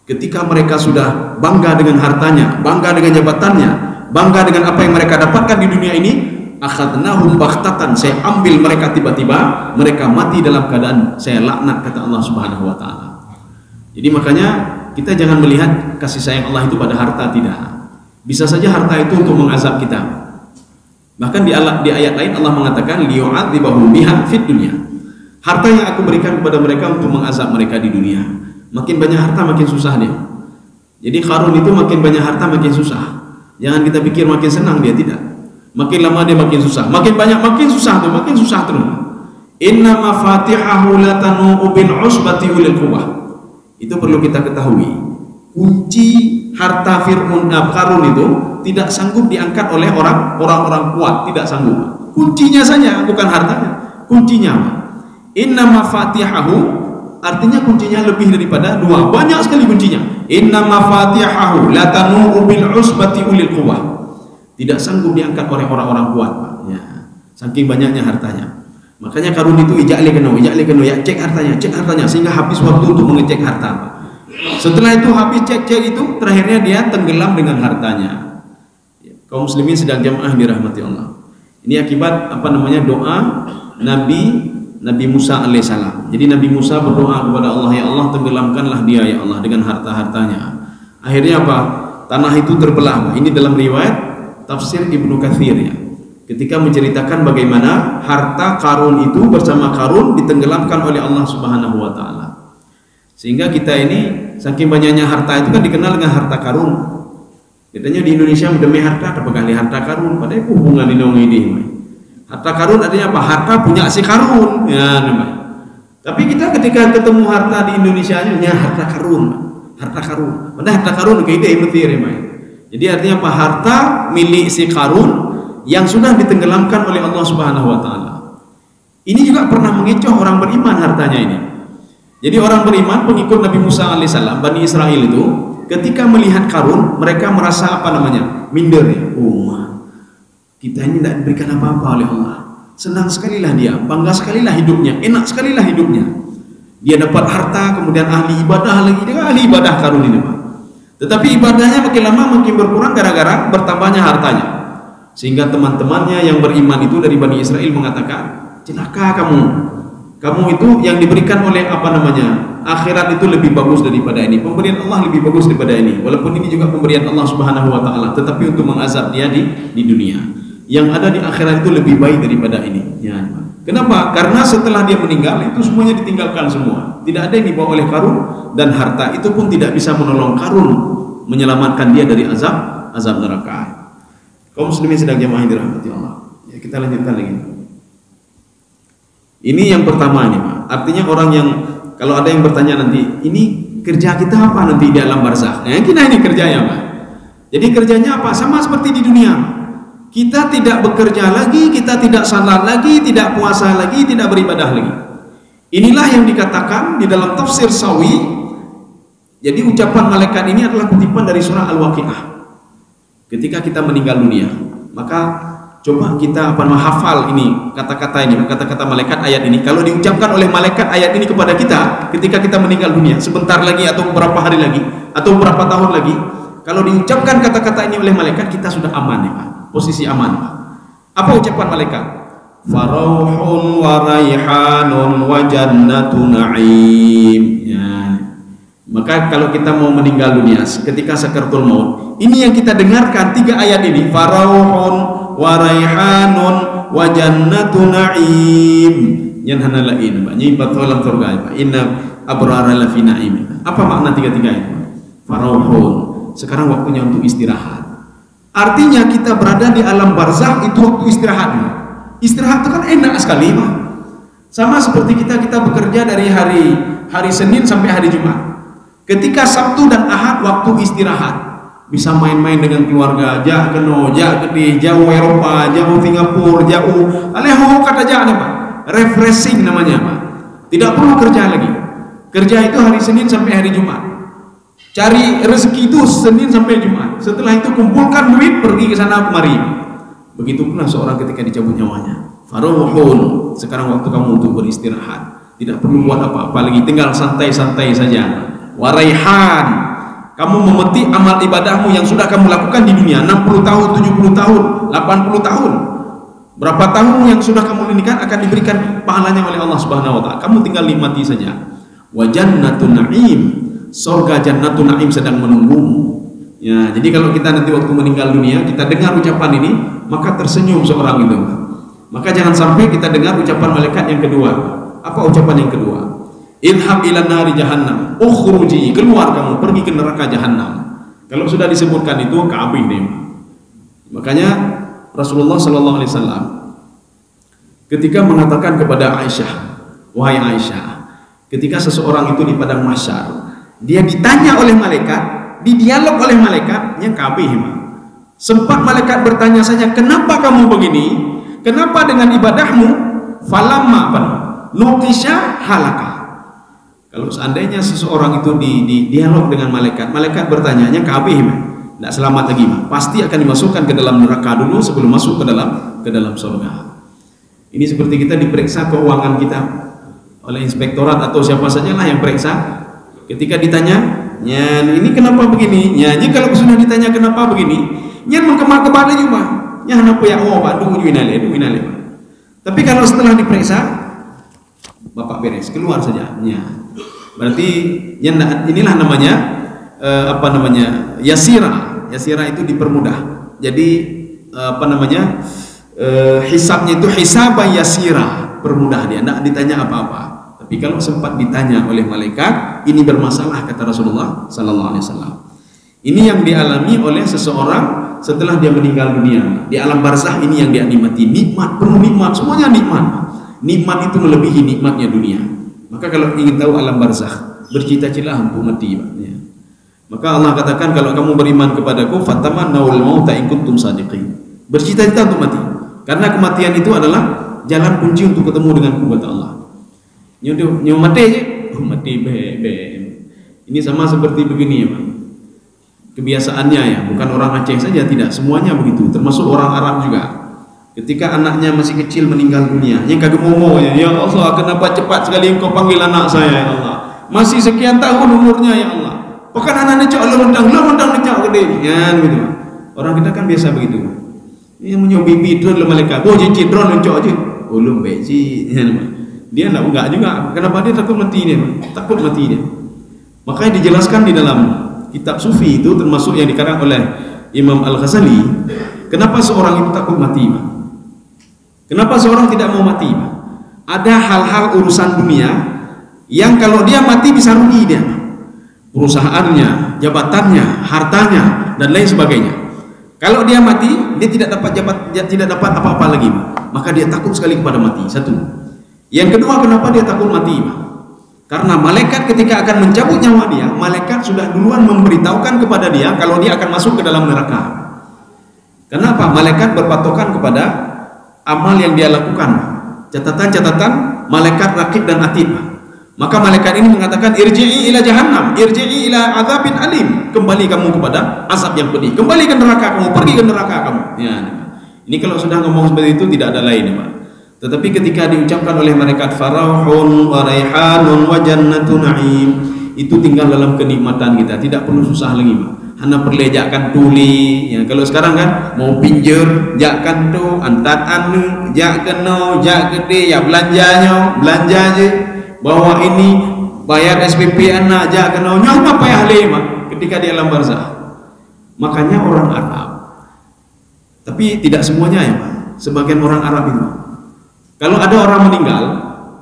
ketika mereka sudah bangga dengan hartanya, bangga dengan jabatannya, bangga dengan apa yang mereka dapatkan di dunia ini, akhadnahum baghtatan, saya ambil mereka tiba-tiba, mereka mati dalam keadaan saya laknat, kata Allah Subhanahu wa taala. Jadi makanya kita jangan melihat kasih sayang Allah itu pada harta, tidak. Bisa saja harta itu untuk mengazab kita. Bahkan di ayat lain Allah mengatakan liyu'adzibahum biha fid dunya. Harta yang aku berikan kepada mereka untuk mengazab mereka di dunia. Makin banyak harta makin susah dia. Jadi Qarun itu makin banyak harta makin susah. Jangan kita pikir makin senang dia, tidak. Makin lama dia makin susah, makin banyak makin susah tuh, makin susah terus. Inna mafatihahu latanu bil usbati ulil quwwah. Itu perlu kita ketahui. Kunci harta Qarun itu tidak sanggup diangkat oleh orang-orang kuat, tidak sanggup. Kuncinya saja, bukan hartanya. Kuncinya. Inna mafatihahu artinya kuncinya lebih daripada dua, banyak sekali kuncinya. Inna mafatihahu latanu bil usbati ulil quwwah. Tidak sanggup diangkat oleh orang-orang kuat, Pak. Ya, saking banyaknya hartanya. Makanya Qarun itu ijak keno ya, cek hartanya sehingga habis waktu untuk mengecek harta, Pak. Setelah itu habis cek itu, terakhirnya dia tenggelam dengan hartanya. Kaum muslimin sedang jamaah dirahmati Allah. Ini akibat doa Nabi Musa alaihissalam. Jadi Nabi Musa berdoa kepada Allah, ya Allah tenggelamkanlah dia ya Allah dengan harta-hartanya. Akhirnya apa? Tanah itu terbelah. Ini dalam riwayat tafsir Ibnu Katsir ya. Ketika menceritakan bagaimana harta Qarun itu bersama Qarun ditenggelamkan oleh Allah Subhanahu wa taala. Sehingga kita ini saking banyaknya harta itu kan dikenal dengan harta Qarun. Katanya di Indonesia demi harta terpegali harta Qarun, padahal hubungan ini. Harta Qarun artinya apa? Harta punya si Qarun, ya namanya. Tapi kita ketika ketemu harta di Indonesia nya harta Qarun, padahal harta Qarun kayak itu ya, jadi artinya apa? Harta milik si Qarun yang sudah ditenggelamkan oleh Allah Subhanahu wa taala. Ini juga pernah mengecoh orang beriman hartanya ini. Jadi orang beriman pengikut Nabi Musa alaihissalam, Bani Israel itu ketika melihat Qarun, mereka merasa minder ya. Kita ini tidak diberikan apa-apa oleh Allah. Senang sekalilah dia, bangga sekalilah hidupnya, enak sekalilah hidupnya. Dia dapat harta, kemudian ahli ibadah lagi, dia ahli ibadah Qarun ini, Pak. Tetapi ibadahnya makin lama makin berkurang gara-gara bertambahnya hartanya. Sehingga teman-temannya yang beriman itu dari Bani Israel mengatakan, celaka kamu itu yang diberikan oleh akhirat itu lebih bagus daripada ini, pemberian Allah lebih bagus daripada ini. Walaupun ini juga pemberian Allah Subhanahu wa taala, tetapi untuk mengazab dia di dunia. Yang ada di akhirat itu lebih baik daripada ini ya. Kenapa? Karena setelah dia meninggal itu semuanya ditinggalkan semua, tidak ada yang dibawa oleh Qarun, dan harta itu pun tidak bisa menolong Qarun menyelamatkan dia dari azab neraka. Kaum muslimin sedang jamaah dirahmati Allah ya, kita lanjutkan lagi. Ini yang pertama nih, Pak. Artinya orang yang, kalau ada yang bertanya nanti, ini kerja kita apa nanti di alam barzakh? Nah, kita ini kerjanya apa? Jadi kerjanya apa? Sama seperti di dunia. Kita tidak bekerja lagi, kita tidak salat lagi, tidak puasa lagi, tidak beribadah lagi. Inilah yang dikatakan di dalam tafsir Sawi. Jadi ucapan malaikat ini adalah kutipan dari surah Al-Waqiah. Ketika kita meninggal dunia, maka coba kita hafal ini kata-kata ini, kata-kata malaikat ayat ini. Kalau diucapkan oleh malaikat ayat ini kepada kita ketika kita meninggal dunia, sebentar lagi atau beberapa hari lagi atau beberapa tahun lagi, kalau diucapkan kata-kata ini oleh malaikat, kita sudah aman ya, Pak. Posisi aman. Apa ucapan malaikat? Farauhun wa raihanun wa jannatu na'im ya. Maka kalau kita mau meninggal dunia ketika sakaratul maut, ini yang kita dengarkan 3 ayat ini, farauhun wa raihanun wa jannatu na'im. Yan hanalain, Pak. Nyi batolam surga, Pak. Inna abrara lafi na'im. Apa makna 3 itu? Farauhun. Sekarang waktunya untuk istirahat. Artinya kita berada di alam barzakh itu waktu istirahat. Istirahat itu kan enak sekali, Pak. Sama seperti kita bekerja dari hari Senin sampai hari Jumat. Ketika Sabtu dan Ahad waktu istirahat, bisa main-main dengan keluarga, jauh Eropa, jauh Singapura, jauh kata nih, Pak. Refreshing namanya, Pak. Tidak perlu kerja lagi. Kerja itu hari Senin sampai hari Jumat. Cari rezeki itu Senin sampai Jumat. Setelah itu kumpulkan duit, pergi ke sana kemari. Begitu pula seorang ketika dicabut nyawanya. Farauhun, sekarang waktu kamu untuk beristirahat. Tidak perlu buat apa-apa lagi, tinggal santai-santai saja. Waraihan, kamu memetik amal ibadahmu yang sudah kamu lakukan di dunia 60 tahun, 70 tahun, 80 tahun. Berapa tahun yang sudah kamu nikahkan akan diberikan pahalanya oleh Allah Subhanahu wa taala. Kamu tinggal nikmati saja. Wa jannatun na'im, surga Jannatun Na'im sedang menunggumu. Ya, jadi kalau kita nanti waktu meninggal dunia, kita dengar ucapan ini, maka tersenyum seorang itu. Maka jangan sampai kita dengar ucapan malaikat yang kedua. Apa ucapan yang kedua? Idhab ila nari jahannam, ukhruji, keluar kamu, pergi ke neraka jahannam. Kalau sudah disebutkan itu kabeh deh. Makanya Rasulullah Sallallahu Alaihi Wasallam ketika mengatakan kepada Aisyah, wahai Aisyah, ketika seseorang itu di padang mahsyar, dia ditanya oleh malaikat, didialog oleh malaikatnya kabeh. Sempat malaikat bertanya saja, kenapa kamu begini? Kenapa dengan ibadahmu? Falamma nuqisha halaka. Kalau seandainya seseorang itu di dialog dengan malaikat, malaikat bertanyanya kabeh, tidak selamat lagi, pasti akan dimasukkan ke dalam neraka dulu sebelum masuk ke dalam surga. Ini seperti kita diperiksa keuangan kita oleh inspektorat atau siapa saja lah yang periksa. Ketika ditanya, ini kenapa begini? Kalau sudah ditanya kenapa begini, mengkemak-kemak juga. Kenapa ya? Oh, Pak, du inale. Tapi kalau setelah diperiksa, Bapak beres, keluar saja. Berarti inilah namanya yasira. Yasira itu dipermudah. Jadi hisabnya itu hisabah yasira, permudah dia, tidak ditanya apa-apa. Tapi kalau sempat ditanya oleh malaikat, ini bermasalah, kata Rasulullah Sallallahu Alaihi Wasallam. Ini yang dialami oleh seseorang setelah dia meninggal dunia. Di alam barzah ini yang dia nikmati, nikmat, penuh nikmat, semuanya nikmat. Nikmat itu melebihi nikmatnya dunia. Maka kalau ingin tahu alam barzakh, bercita-citalah untuk mati. Maka Allah katakan, kalau kamu beriman kepadaku, fatamannawul mauta in kuntum shadiqin. Bercita-cita untuk mati. Karena kematian itu adalah jalan kunci untuk ketemu dengan kata Allah. Nyu mati aja, mati be. Ini sama seperti begini ya, Pak. Kebiasaannya ya, bukan orang Aceh saja, tidak, semuanya begitu, termasuk orang Arab juga. Ketika anaknya masih kecil meninggal dunia, yang kagak momo ya Allah, kenapa cepat sekali engkau panggil anak saya ya Allah? Masih sekian tahun umurnya ya Allah. Bukan anaknya cok lomendang cok gede. Ya gitu. Orang kita kan biasa begitu. Yang menyobibi drone le malaikat. Oh cincin drone cok aja. Oh lombe sih. Dia enggak juga. Kenapa dia takut mati dia? Takut mati dia. Makanya dijelaskan di dalam kitab sufi itu, termasuk yang dikarang oleh Imam Al-Ghazali. Kenapa seorang itu takut mati? Kenapa seorang tidak mau mati? Ada hal-hal urusan dunia yang kalau dia mati bisa rugi dia, perusahaannya, jabatannya, hartanya, dan lain sebagainya. Kalau dia mati, dia tidak dapat apa-apa lagi, maka dia takut sekali kepada mati. Satu. Yang kedua, kenapa dia takut mati? Karena malaikat ketika akan mencabut nyawa dia, malaikat sudah duluan memberitahukan kepada dia kalau dia akan masuk ke dalam neraka. Kenapa? Malaikat berpatokan kepada amal yang dia lakukan, catatan-catatan malaikat rakib dan atid. Maka malaikat ini mengatakan, irji'i ila jahannam, irji'i ila azabin alim, kembali kamu kepada azab yang pedih, kembali ke neraka kamu, pergi ke neraka kamu. Ya, ini kalau sudah ngomong seperti itu tidak ada lain, Pak. Tetapi ketika diucapkan oleh malaikat farahun wa raihanun wa jannatu na'im, itu tinggal dalam kenikmatan kita, tidak perlu susah lagi, Pak. Hanya perlejakan tuli ya. Kalau sekarang kan mau pinjam jakkan tu antat anu jak keno jak gede ya, belanja aja bawa ini bayar SPP anak jak keno nyawa apa ya lima ketika di alam barzah. Makanya orang Arab, tapi tidak semuanya ya Pak, sebagian orang Arab itu kalau ada orang meninggal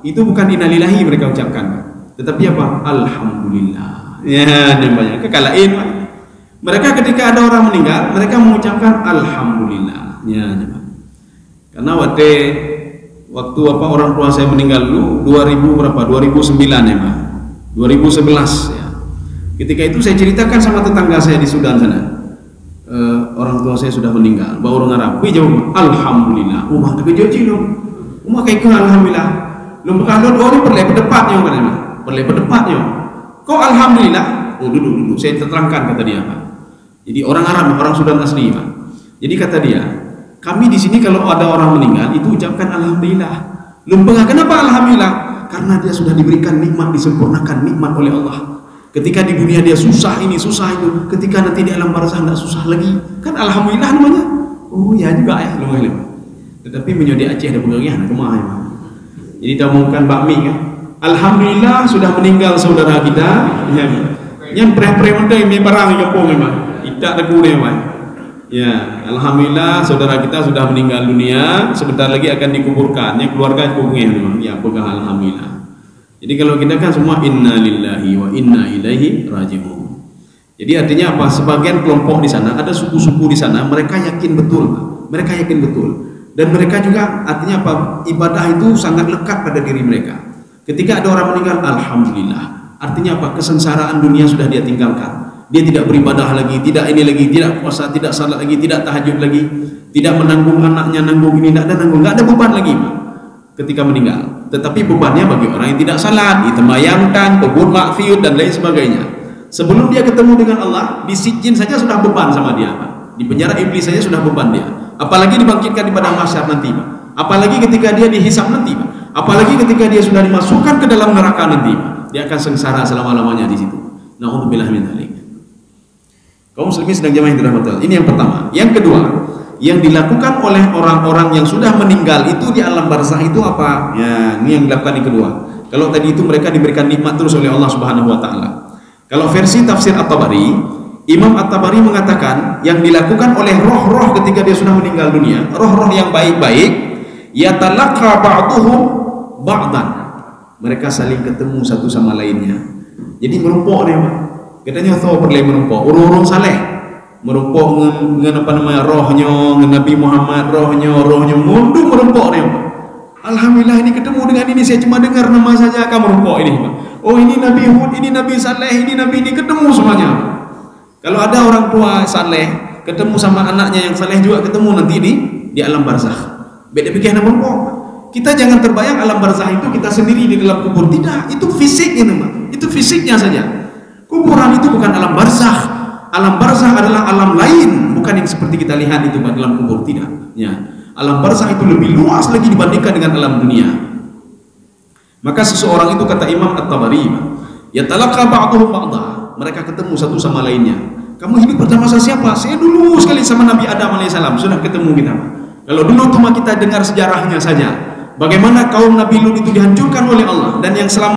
itu bukan innalillahi mereka ucapkan, tetapi apa? Alhamdulillah ya, namanya kekalahin Pak. Mereka ketika ada orang meninggal, mereka mengucapkan alhamdulillah. Ya, karena waktu apa orang tua saya meninggal dulu 2009 ya, Pak. 2011 ya. Ketika itu saya ceritakan sama tetangga saya di Sudan sana. Orang tua saya sudah meninggal, bawa orang Arab. Wih jawab alhamdulillah. Umah terkejut dong. Umah kayak alhamdulillah. Lu kalau orang perle pedepatnya kan, perle pedepatnya. Kok alhamdulillah? Oh duduk. Saya terangkan kata dia, Pak. Jadi orang Arab, orang Sudan asli, Pak. Jadi kata dia, kami di sini kalau ada orang meninggal itu ucapkan alhamdulillah. Lumpengah, kenapa alhamdulillah? Karena dia sudah diberikan nikmat, disempurnakan nikmat oleh Allah. Ketika di dunia dia susah ini, susah itu, ketika nanti di alam barzah tidak susah lagi. Kan alhamdulillah namanya. Oh ya juga ya, lumayan. Tetapi menjadi Aceh ada pengagihan, kemana ya, Pak? Jadi kita omongkan bakmi kan. Alhamdulillah sudah meninggal saudara kita. Yang pre-pre yang barang di kampung memang. Tidak ada guna, Pak. Ya, alhamdulillah saudara kita sudah meninggal dunia, sebentar lagi akan dikuburkan. Yang keluarga kuburnya memang. Ya, apakah alhamdulillah. Jadi kalau kita kan semua inna lillahi wa inna ilaihi raji'un. Jadi artinya apa? Sebagian kelompok di sana, ada suku-suku di sana, mereka yakin betul, mereka yakin betul, dan mereka juga artinya apa? Ibadah itu sangat lekat pada diri mereka. Ketika ada orang meninggal, alhamdulillah. Artinya apa? Kesengsaraan dunia sudah dia tinggalkan. Dia tidak beribadah lagi, tidak ini lagi, tidak puasa, tidak salat lagi, tidak tahajud lagi, tidak menanggung anaknya, nanggung ini, tidak ada beban lagi ketika meninggal. Tetapi bebannya bagi orang yang tidak salat, ditemayangkan, berbuat maksiat dan lain sebagainya. Sebelum dia ketemu dengan Allah, di sijin saja sudah beban sama dia, Pak. Di penjara iblis saja sudah beban dia. Apalagi dibangkitkan di padang mahsyar nanti, Pak. Apalagi ketika dia dihisab nanti, Pak. Apalagi ketika dia sudah dimasukkan ke dalam neraka nanti, Pak. Dia akan sengsara selama-lamanya di situ. Nauzubillah min dzalik. Kaum muslimin sedang jamaah yang dirahmati Allah. Ini yang pertama. Yang kedua, yang dilakukan oleh orang-orang yang sudah meninggal itu di alam barzakh itu apa? Ya, ini yang dilakukan yang kedua. Kalau tadi itu mereka diberikan nikmat terus oleh Allah Subhanahu wa taala. Kalau versi tafsir At-Tabari, Imam At-Tabari mengatakan yang dilakukan oleh roh-roh ketika dia sudah meninggal dunia, roh-roh yang baik-baik, yatalaqqa ba'duhum ba'dan. Mereka saling ketemu satu sama lainnya. Jadi merumpok dia, Pak. Katanya tahu perlu merumpok, urung-urung saleh. Merumpok dengan apa namanya rohnya, dengan Nabi Muhammad rohnya mundur merumpok dia, Pak. Alhamdulillah ini ketemu dengan ini, saya cuma dengar nama saja akan merumpok ini, Pak. Oh ini Nabi Hud, ini Nabi Saleh, ini Nabi ini, ketemu semuanya. Kalau ada orang tua saleh ketemu sama anaknya yang saleh juga ketemu nanti di alam barzakh. Beda pikir nama merumpok. Kita jangan terbayang alam barzakh itu kita sendiri di dalam kubur. Tidak, itu fisiknya, Pak. Itu fisiknya saja. Kuburan itu bukan alam barzakh. Alam barzakh adalah alam lain, bukan yang seperti kita lihat itu Pak, dalam kubur, tidak. Ya. Alam barzakh itu lebih luas lagi dibandingkan dengan alam dunia. Maka seseorang itu kata Imam At-Tabari, yatalaqqa ba'duhum ba'dha. Mereka ketemu satu sama lainnya. Kamu hidup bersama siapa? Saya dulu sekali sama Nabi Adam alaihissalam, sudah ketemu kita. Kalau dulu cuma kita dengar sejarahnya saja, bagaimana kaum Nabi Lut itu dihancurkan oleh Allah dan yang selama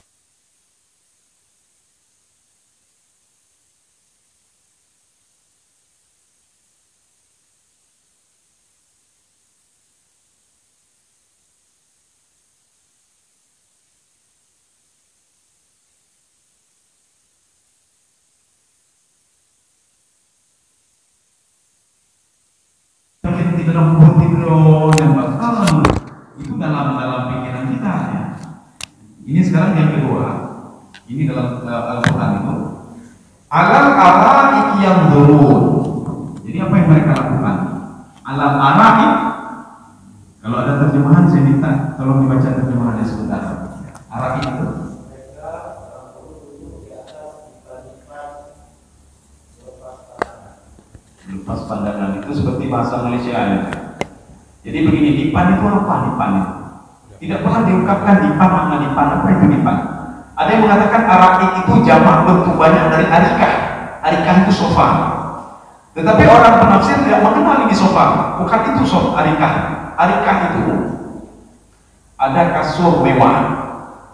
itu dalam pikiran kita ya. Ini sekarang yang kedua. Ini dalam Al-Quran itu alal ara'ik yang durun. Jadi apa yang mereka lakukan? Alal ara'ik. Kalau ada terjemahan saya minta tolong dibaca terjemahannya sebentar. Ara'ik itu lepas pandangan, itu seperti bahasa Malaysia ya. Jadi begini, dipan itu apa? Dipan itu tidak pernah diungkapkan dipan, makna dipan apa itu dipan. Ada yang mengatakan ara'ik itu jamak bentuk banyak dari arikah. Arikah itu sofa. Tetapi orang penafsir tidak mengenal ini sofa. Bukan itu sofa arikah. Arikah itu ada kasur mewah.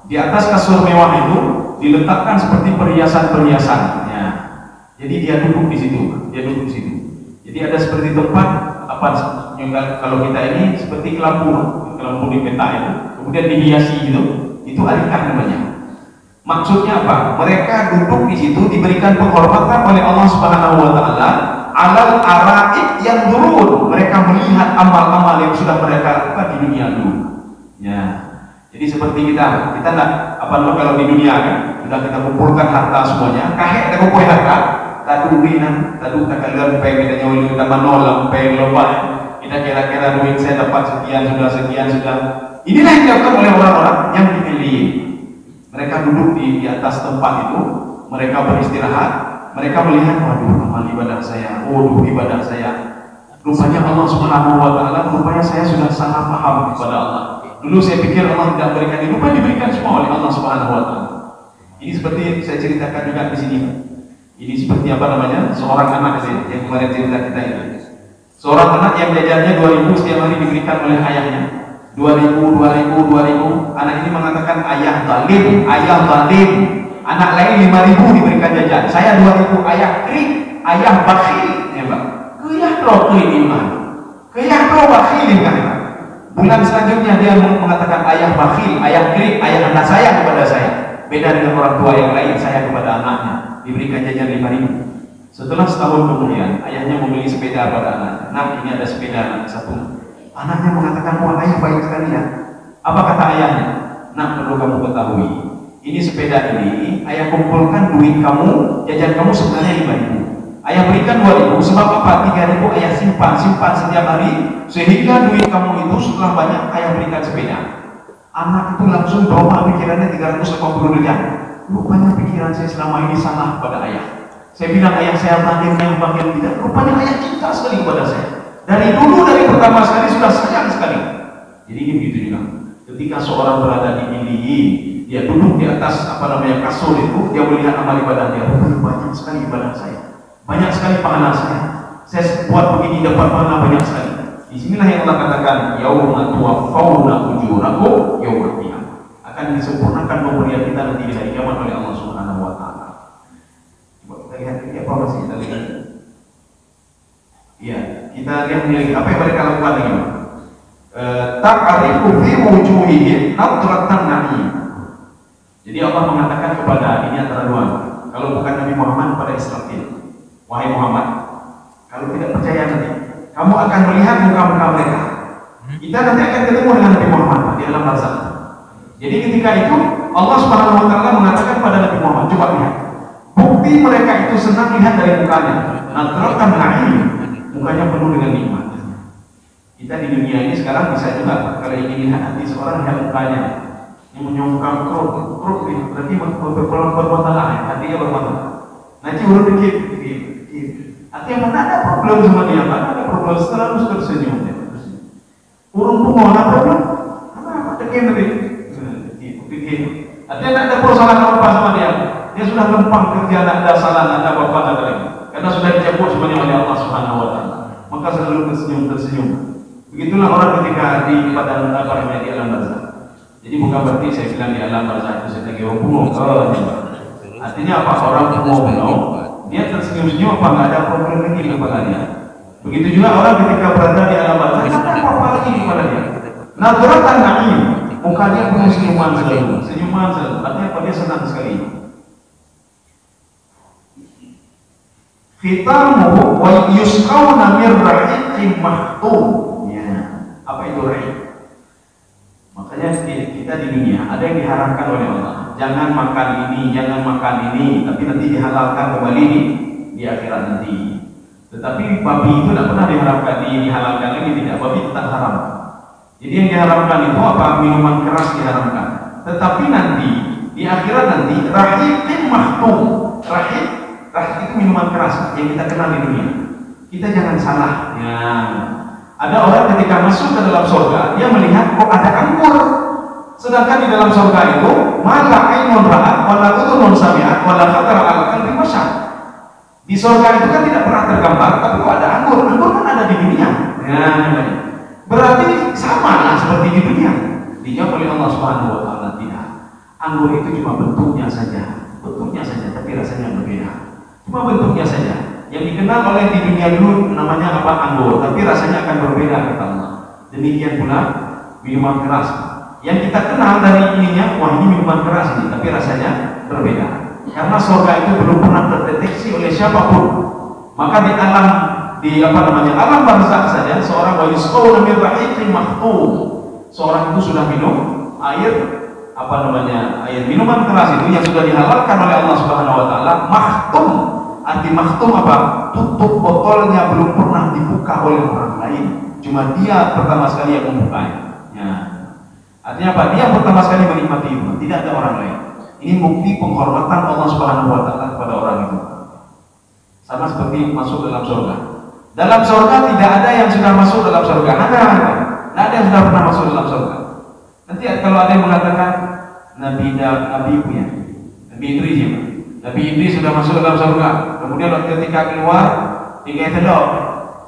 Di atas kasur mewah itu diletakkan seperti perhiasan-perhiasan. Ya. Jadi dia duduk di situ. Dia duduk di situ. Jadi ada seperti tempat apa? Kalau kita ini seperti kelampu di peta itu, kemudian dihiasi gitu. Itu arikah namanya. Maksudnya apa? Mereka duduk di situ diberikan penghormatan oleh Allah Subhanahu wa taala alal ara'ik yang durun. Mereka melihat amal-amal yang sudah mereka lakukan di dunia dulu. Ya. Jadi seperti kita enggak apa namanya kalau di dunia kan sudah kita kumpulkan harta semuanya, kahek kita kumpul harta, tadu binan, tadu kakalan pe kita nyoli kita manolam pe loba. Kita kira-kira duit saya dapat sekian sudah. Inilah yang dilakukan oleh orang-orang yang dipilih. Mereka duduk di atas tempat itu, mereka beristirahat, mereka melihat, waduh, amal ibadah saya, ibadah saya. Rupanya Allah Subhanahu wa taala, rupanya saya sudah sangat paham kepada Allah. Dulu saya pikir Allah tidak berikan ini, rupanya diberikan semua oleh Allah Subhanahu wa taala. Ini seperti saya ceritakan juga di sini. Ini seperti apa namanya? Seorang anak yang kemarin cerita kita ini. Seorang anak yang jajannya 2.000 setiap hari diberikan oleh ayahnya. 2.000. Anak ini mengatakan ayah zalim. Anak lain 5.000 diberikan jajan. Saya 2.000. Ayah krik, ayah bakhil. Ya, Pak. Kayah krik iman. Kayah bakhil kan. Bulan selanjutnya dia mengatakan ayah bakhil, ayah krik, ayah anak saya kepada saya. Beda dengan orang tua yang lain, saya kepada anaknya diberikan jajan 5.000. Setelah setahun kemudian, ayahnya membeli sepeda pada anak. Nah, ini ada sepeda satu. Anaknya mengatakan, wah ayah baik sekali ya. Apa kata ayahnya? Nah, perlu kamu ketahui, ini sepeda ini, ayah kumpulkan duit kamu, jajan kamu sebenarnya 5.000. Ayah berikan 2.000, sebab apa? 3.000 ayah simpan setiap hari, sehingga duit kamu itu setelah banyak ayah berikan sepeda. Anak itu langsung doma pikirannya 380 derajat. Rupanya pikiran saya selama ini salah pada ayah. Saya bilang ayah saya panggil tidak. Rupanya ayah cinta sekali kepada saya. Dari dulu, dari pertama sekali sudah sayang sekali. Jadi ini begitu juga. Ketika seorang berada di Iliyin, dia duduk di atas kasur itu, dia melihat amal ibadah dia. Banyak sekali ibadah saya, banyak sekali pahala saya. Saya buat begini dapat pahala banyak sekali. Disinilah yang Allah katakan, yauma tuwaffawna ujurakum yaumul qiyamah. Akan disempurnakan pemberian kita nanti di hari kiamat oleh Allah Subhanahu wa taala. Coba kita lihat ini apa masih kita lihat. Iya, kita lihat lagi apa yang mereka lakukan lagi. Ta'arifu fi wujuhihim nadratan na'im. Jadi Allah mengatakan kepada ini antara dua. Kalau bukan Nabi Muhammad pada Israfil, wahai Muhammad, kalau tidak percaya nanti, kamu akan melihat muka-muka mereka. Kita nanti akan ketemu dengan Nabi Muhammad di alam barzakh. Jadi ketika itu Allah Subhanahu wa taala mengatakan kepada Nabi Muhammad, coba lihat. Bukti mereka itu senang lihat dari mukanya. Nadratan na'im, mukanya penuh dengan nikmat. Kita di dunia ini sekarang bisa juga kalau ingin lihat hati seorang lihat mukanya yang menyongkang keruk berarti bermasalah, hatinya bermasalah. Nanti baru dikit. Artinya mana ada problem sama dia, mana ada problem, selalu tersenyum. Urung pun ada problem, apa dikit. Artinya tidak ada persoalan apa sama dia. Dia sudah lempang kerja, tidak ada salah, tidak ada apa-apa lagi. Karena sudah dicabut semuanya oleh Allah Subhanahu wa taala. Maka selalu tersenyum. Begitulah orang ketika di padang di alam barzakh. Jadi bukan berarti saya bilang di alam barzakh itu saya lagi bungo. Artinya apa? Orang bungo, dia tersenyum-senyum apa nggak ada problem lagi kepada dia. Begitu juga orang ketika berada di alam barzakh, tidak ada apa-apa lagi kepada dia. Nadratan na'im, mukanya penuh senyuman selalu. Artinya apa? Dia senang sekali. Khitamuhu wa yusqawna min rahiqin mahtum. Apa itu rahim? Makanya kita di dunia ada yang diharamkan oleh Allah. Jangan makan ini, tapi nanti dihalalkan kembali di akhirat nanti. Tetapi babi itu tidak pernah diharamkan, dihalalkan lagi tidak. Babi tetap haram. Jadi yang diharamkan itu apa? Minuman keras diharamkan. Tetapi nanti di akhirat nanti rahiqin mahtum. Rahim itu minuman keras yang kita kenal di dunia. Kita jangan salah. Ya. Ada orang ketika masuk ke dalam surga, dia melihat kok ada anggur. Sedangkan di dalam surga itu, mala ainun ra'at, wala udhunun sami'at, wala khatara 'ala qalbi bashar. Di surga itu kan tidak pernah tergambar, tapi kok ada anggur. Anggur kan ada di dunia. Ya, berarti sama lah seperti di dunia. Dijawab oleh Allah Subhanahu wa taala, tidak. Anggur itu cuma bentuknya saja, tapi rasanya berbeda. Cuma bentuknya saja. Yang dikenal oleh di dunia dulu namanya apa? Anggur, tapi rasanya akan berbeda kata Allah. Demikian pula minuman keras. Yang kita kenal dari ininya, wah ini minuman keras ini, tapi rasanya berbeda. Karena surga itu belum pernah terdeteksi oleh siapapun. Maka di alam barzakh saja seorang wa yusqawna min rahiqin mahtum. Seorang itu sudah minum air air minuman keras itu yang sudah dihalalkan oleh Allah Subhanahu wa taala, mahtum. Arti maktum apa? Tutup botolnya belum pernah dibuka oleh orang lain. Cuma dia pertama sekali yang membukanya. Ya. Artinya apa? Dia pertama sekali menikmati itu. Tidak ada orang lain. Ini bukti penghormatan Allah Subhanahu wa taala kepada orang itu. Sama seperti masuk dalam surga. Dalam surga tidak ada yang sudah masuk dalam surga. Tidak ada yang sudah pernah masuk dalam surga. Nanti kalau ada yang mengatakan Nabi punya Nabi Idris ya, Nabi Idris sudah masuk dalam surga. Kemudian ketika keluar tinggal telok,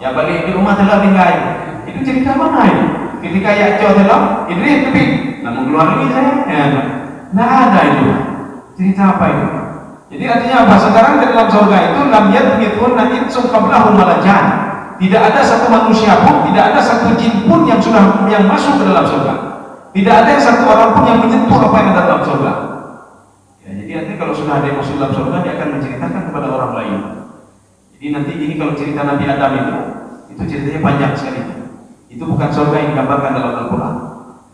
ya balik di rumah telok tinggal. Itu cerita mana ini? Ketika Ya'juj telok, Idris tepi, namun keluar lagi saya. Ya, nah ada itu. Cerita apa itu? Jadi artinya apa? Sekarang di dalam surga itu lam yadkhulun insun qablahum wala jan. Tidak ada satu manusia pun, tidak ada satu jin pun yang masuk ke dalam surga. Tidak ada satu orang pun yang menyentuh apa yang ada dalam surga. Ya, jadi nanti kalau sudah ada yang masuk dalam surga, dia akan menceritakan kepada orang lain. Jadi nanti ini kalau cerita Nabi Adam itu ceritanya panjang sekali. Itu bukan surga yang digambarkan dalam Al-Quran.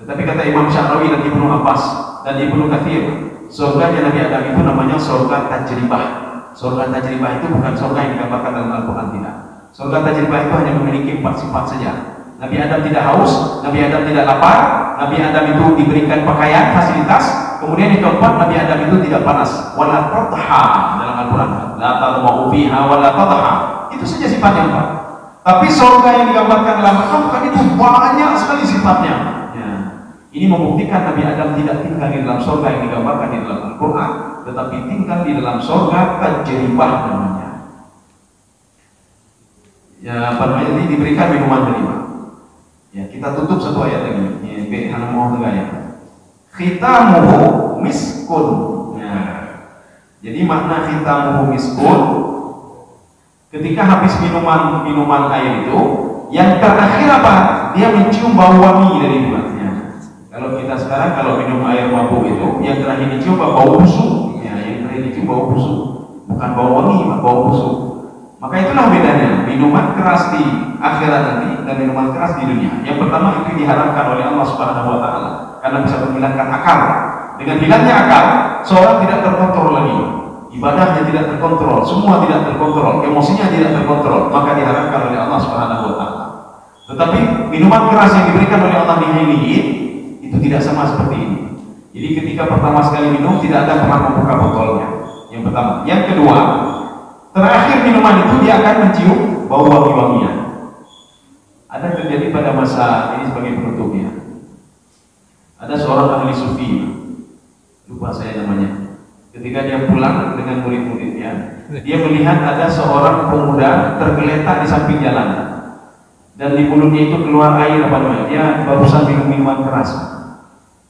Tetapi kata Imam Sya'rawi dan Ibnu Abbas dan Ibnu Katsir, surganya Nabi Adam itu namanya surga tajribah. Surga tajribah itu bukan surga yang digambarkan dalam Al-Quran, tidak. Surga tajribah itu hanya memiliki 4 sifat saja. Nabi Adam tidak haus, Nabi Adam tidak lapar, Nabi Adam itu diberikan pakaian, fasilitas. Kemudian yang keempat, Nabi Adam itu tidak panas. Wala tadha dalam Al-Quran. La tadma'u fiha wala tadha. Itu saja sifatnya 4. Tapi surga yang digambarkan dalam Al-Quran itu banyak sekali sifatnya. Ya. Ini membuktikan Nabi Adam tidak tinggal di dalam surga yang digambarkan di dalam Al-Quran, tetapi tinggal di dalam surga tajribah namanya. Ya, apa namanya, ini diberikan minuman delima. Ya, kita tutup satu ayat lagi. Ya, Hana mau tegaya. Khitamuhu miskun. Ya. Jadi makna khitamuhu miskun, ketika habis minuman air itu, yang terakhir apa? Dia mencium bau wangi dari buatnya. Kalau kita sekarang kalau minum air mabuk itu, yang terakhir dicium bau busuk. Ya, yang terakhir dicium bau busuk, bukan bau wangi, bau busuk. Maka itulah bedanya minuman keras di akhirat nanti dan minuman keras di dunia. Yang pertama itu diharamkan oleh Allah Subhanahu wa taala karena bisa menghilangkan akal. Dengan hilangnya akal, seorang tidak terkontrol lagi. Ibadahnya tidak terkontrol, semua tidak terkontrol, emosinya tidak terkontrol, maka diharamkan oleh Allah Subhanahu wa taala. Tetapi minuman keras yang diberikan oleh Allah di Hiliyin itu tidak sama seperti ini. Jadi ketika pertama sekali minum tidak ada pernah membuka botolnya. Yang pertama. Yang kedua, terakhir minuman itu dia akan mencium bau wangi-wangian. Ada terjadi pada masa ini sebagai penutupnya. Ada seorang ahli sufi, lupa saya namanya. Ketika dia pulang dengan murid-muridnya, dia melihat ada seorang pemuda tergeletak di samping jalan, dan di mulutnya itu keluar air apa namanya. Dia barusan minum minuman keras.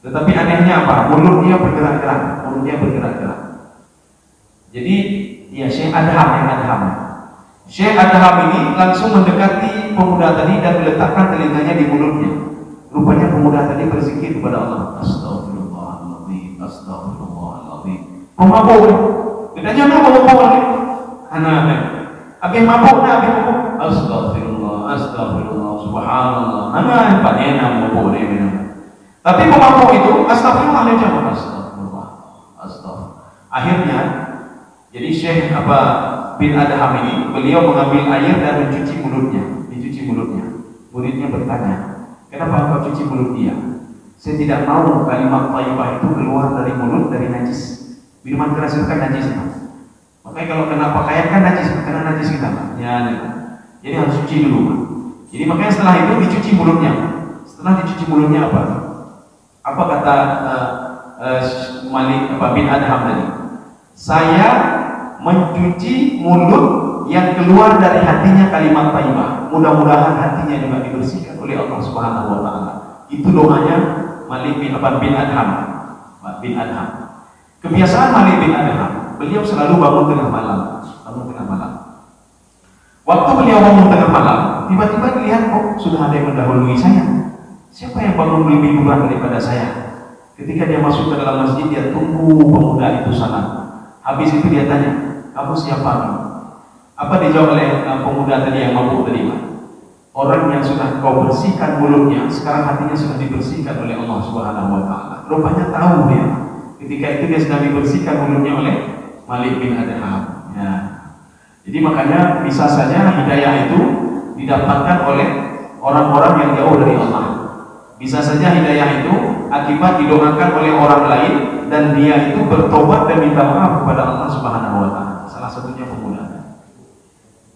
Tetapi anehnya apa? Mulutnya bergerak-gerak, Jadi ya Syekh Adham Syekh Adham ini langsung mendekati pemuda tadi dan meletakkan telinganya di mulutnya. Rupanya pemuda tadi berzikir kepada Allah. Astagfirullahaladzim, astagfirullahaladzim. Pemabuk, bedanya apa pemabuk? Anak, abis mabuk, astagfirullah, astagfirullah, subhanallah. Anak, panena mabuk dia minum. Tapi pemabuk itu astagfirullah dia jawab astagfirullah, astagfirullah. Akhirnya jadi Syekh bin Adham ini, beliau mengambil air dan mencuci mulutnya. Muridnya bertanya, kenapa engkau cuci mulut dia? Saya tidak mau kalimat thayyibah itu keluar dari mulut dari najis. Minuman keras itu kan najis, makanya kalau kena pakaian kan najis, kena najis kita. Ya, jadi harus cuci dulu. Jadi makanya setelah itu dicuci mulutnya. Setelah dicuci mulutnya apa kata Malik bin Adham tadi? Saya mencuci mulut yang keluar dari hatinya kalimat thayyibah. Mudah-mudahan hatinya juga dibersihkan oleh Allah Subhanahu wa taala. Itu doanya Malik bin Adham. Kebiasaan Malik bin Adham, beliau selalu bangun tengah malam. Waktu beliau bangun tengah malam, tiba-tiba dilihat kok sudah ada yang mendahului saya. Siapa yang bangun lebih duluan daripada saya? Ketika dia masuk ke dalam masjid, dia tunggu pemuda itu salat. Habis itu dia tanya, kamu siapa? Apa dijawab oleh pemuda tadi yang mabuk tadi? Orang yang sudah kau bersihkan mulutnya, sekarang hatinya sudah dibersihkan oleh Allah Subhanahu wa taala. Rupanya tahu dia. Ketika itu dia sedang dibersihkan mulutnya oleh Malik bin Adham. Ya. Jadi makanya bisa saja hidayah itu didapatkan oleh orang-orang yang jauh dari Allah. Bisa saja hidayah itu akibat didoakan oleh orang lain dan dia itu bertobat dan minta maaf kepada Allah Subhanahu wa taala. Salah satunya pemuda.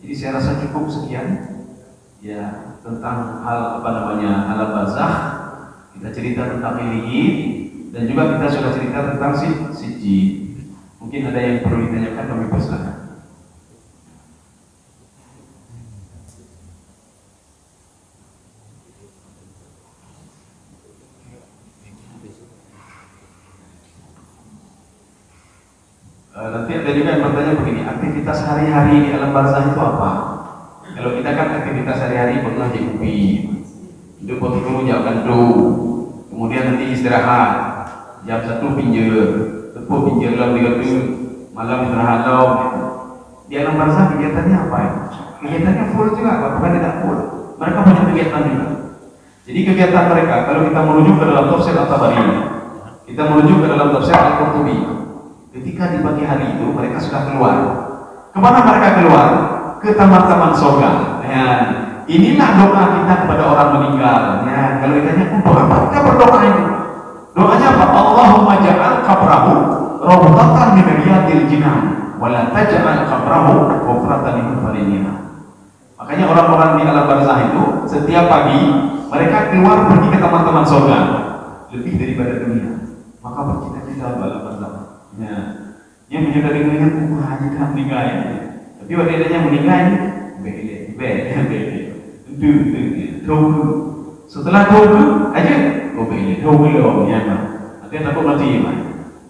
Jadi saya rasa cukup sekian ya tentang hal alam barzakh. Kita cerita tentang Hiliyin dan juga kita sudah cerita tentang Sijjin. Mungkin ada yang perlu ditanyakan, kami persilakan. Nanti ada juga yang bertanya begini, aktivitas hari-hari di alam barzakh itu apa? Kalau kita kan aktivitas hari-hari pernah di ubi, hidup waktu jam gandu, kemudian nanti istirahat, jam 1 pinjel, tepuk pinjel dalam 3 malam istirahat dalam. Di alam barzah kegiatannya apa ya? Kegiatannya full juga, bukan tidak full. Mereka banyak kegiatan juga. Jadi kegiatan mereka, kalau kita merujuk ke dalam tafsir At-Tabari, kita merujuk ke dalam tafsir Al-Qurtubi, ketika di pagi hari itu mereka sudah keluar. Kemana mereka keluar? Ke taman-taman surga. Ya, inilah doa kita kepada orang meninggal. Ya, kalau ditanya untuk apa? Kita berdoa ini. Doanya apa? Allahumma ja'al qabrahu rawdatan min riyadil jinan wa la taj'al qabrahu hufratan min hufaril niran. Makanya orang-orang di alam barzah itu setiap pagi mereka keluar pergi ke taman-taman surga lebih daripada dunia. Maka bercita-cita alam barzah. Ya, dia menyadari mengingat haji dah meninggal ya. Tapi waktu dia meninggal setelah tahu aja ya, artinya takut mati.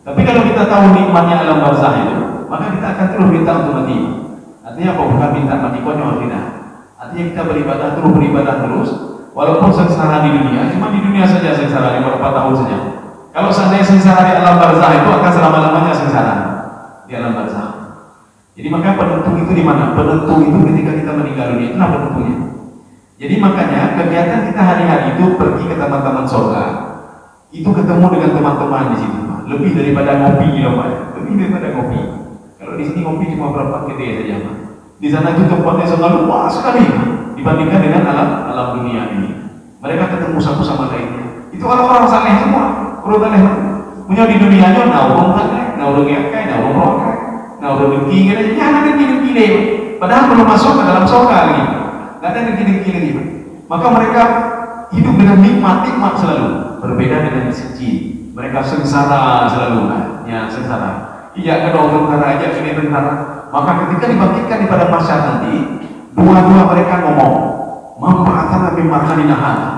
Tapi kalau kita tahu nikmatnya alam barzah itu, maka kita akan terus minta untuk mati. Artinya apa? Bukan minta mati konyol, tidak. Artinya kita beribadah terus, walaupun sengsara di dunia, cuma di dunia saja sengsara beberapa tahun saja. Kalau seandainya sengsara di alam barzah itu akan selama-lamanya sengsara di alam barzah. Jadi maka penentu itu di mana? Penentu itu ketika kita meninggal dunia, itulah penentunya. Jadi makanya kegiatan kita hari-hari itu pergi ke taman-taman surga, itu ketemu dengan teman-teman di situ, lebih daripada ngopi gitu, Pak. Lebih daripada ngopi. Kalau di sini ngopi cuma berapa kedai saja, Pak. Di sana itu tempatnya sangat luas sekali dibandingkan dengan alam dunia ini. Mereka ketemu satu sama lainnya. Itu orang-orang saleh semua. Orang saleh punya di dunianya naurung saleh, naurung yakai, naurung rokai, naurung dengki, ada dengki deh. Padahal belum masuk ke dalam surga lagi. Tidak ada dengki lagi. Maka mereka hidup dengan nikmat selalu. Berbeda dengan sejid. Mereka sengsara selalu, ya sengsara. Iya, kalau tentara aja ini tentara. Maka ketika dibangkitkan di pada masyarakat nanti, dua-dua mereka ngomong, "Mamba'atana min marqadina hadza."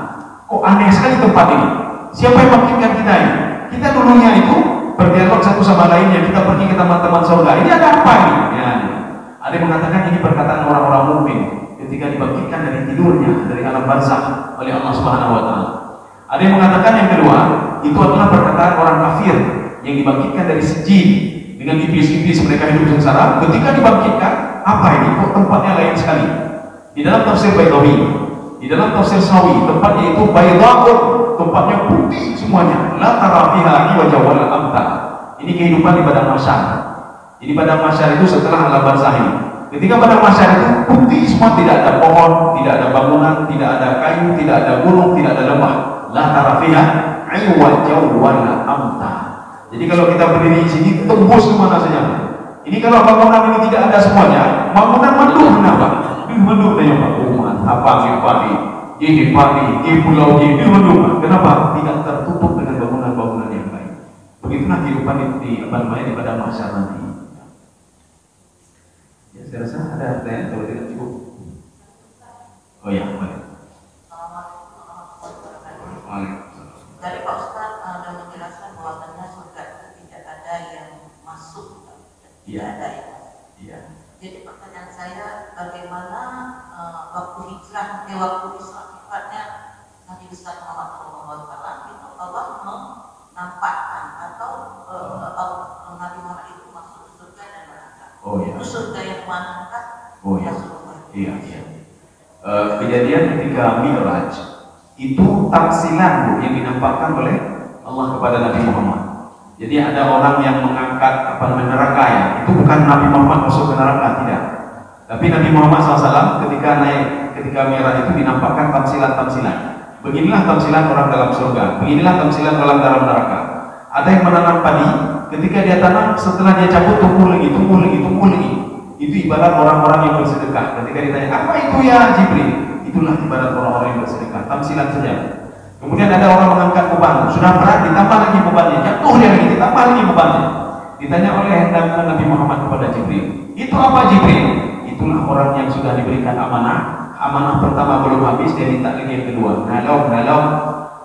Kok aneh sekali tempat ini? Siapa yang bangkitkan kita ini? Kita dulunya itu berdialog satu sama lainnya, kita pergi ke teman-teman surga. Ini ada apa ini? Ya. Ada yang mengatakan ini perkataan orang-orang mukmin ketika dibangkitkan dari tidurnya, dari alam barzah oleh Allah Subhanahu wa taala. Ada yang mengatakan yang kedua, itu adalah perkataan orang kafir yang dibangkitkan dari sejid dengan iblis-iblis mereka hidup sengsara. Ketika dibangkitkan, apa ini? Kok tempatnya lain sekali? Di dalam tafsir Baitawi, di dalam tafsir Sawi, tempatnya itu bayda'un, tempatnya putih semuanya. La tara fiha iwaja wala amta. Ini kehidupan di padang mahsyar. Jadi padang mahsyar itu setelah alam barzah ini. Ketika padang mahsyar itu putih semua, tidak ada pohon, tidak ada bangunan, tidak ada kayu, tidak ada gunung, tidak ada lembah. La tara fiha iwaja wala amta. Jadi kalau kita berdiri di sini tembus kemana saja. Ini kalau bangunan ini tidak ada semuanya, bangunan mendung kenapa? Mendung tanya Pak Umat, apa padi, ini padi, ini pulau ini mendung. Kenapa? Tidak tertutup dengan bangunan-bangunan yang lain. Begitulah kehidupan di apa namanya di padang mahsyar nanti. Ya, saya rasa ada pertanyaan, kalau tidak cukup. Oh ya, boleh. Dari Pak Ustaz ada menjelaskan bahwasannya surga itu tidak ada yang masuk, tidak ada yang masuk. Iya. Jadi pertanyaan saya, bagaimana waktu hijrah, waktu Isra Mi'rajnya Nabi besar Muhammad SAW itu Allah menampakkan atau Nabi Muhammad itu masuk ke surga dan neraka. Oh iya. Itu surga yang manakah? Oh iya. Iya, iya. Kejadian ketika Mi'raj itu tamsilan Bu yang dinampakkan oleh Allah kepada Nabi Muhammad. Jadi ada orang yang mengangkat neraka ya. Itu bukan Nabi Muhammad masuk ke neraka, tidak. Tapi Nabi Muhammad SAW ketika Mi'raj itu dinampakkan tamsilan-tamsilan. Beginilah tamsilan orang dalam surga, beginilah tamsilan orang dalam neraka. Ada yang menanam padi, ketika dia tanam, setelah dia cabut tumbuh lagi. Itu ibarat orang-orang yang bersedekah. Ketika ditanya, apa itu ya Jibril? Itulah ibarat orang-orang yang bersedekah, tamsilan saja. Kemudian ada orang mengangkat beban, sudah berat, ditambah lagi bebannya, jatuh dia lagi, ditambah lagi bebannya. Ditanya oleh Nabi Muhammad kepada Jibril, itu apa Jibril? Itulah orang yang sudah diberikan amanah. Amanah pertama belum habis, dia minta lagi yang kedua. Nolong.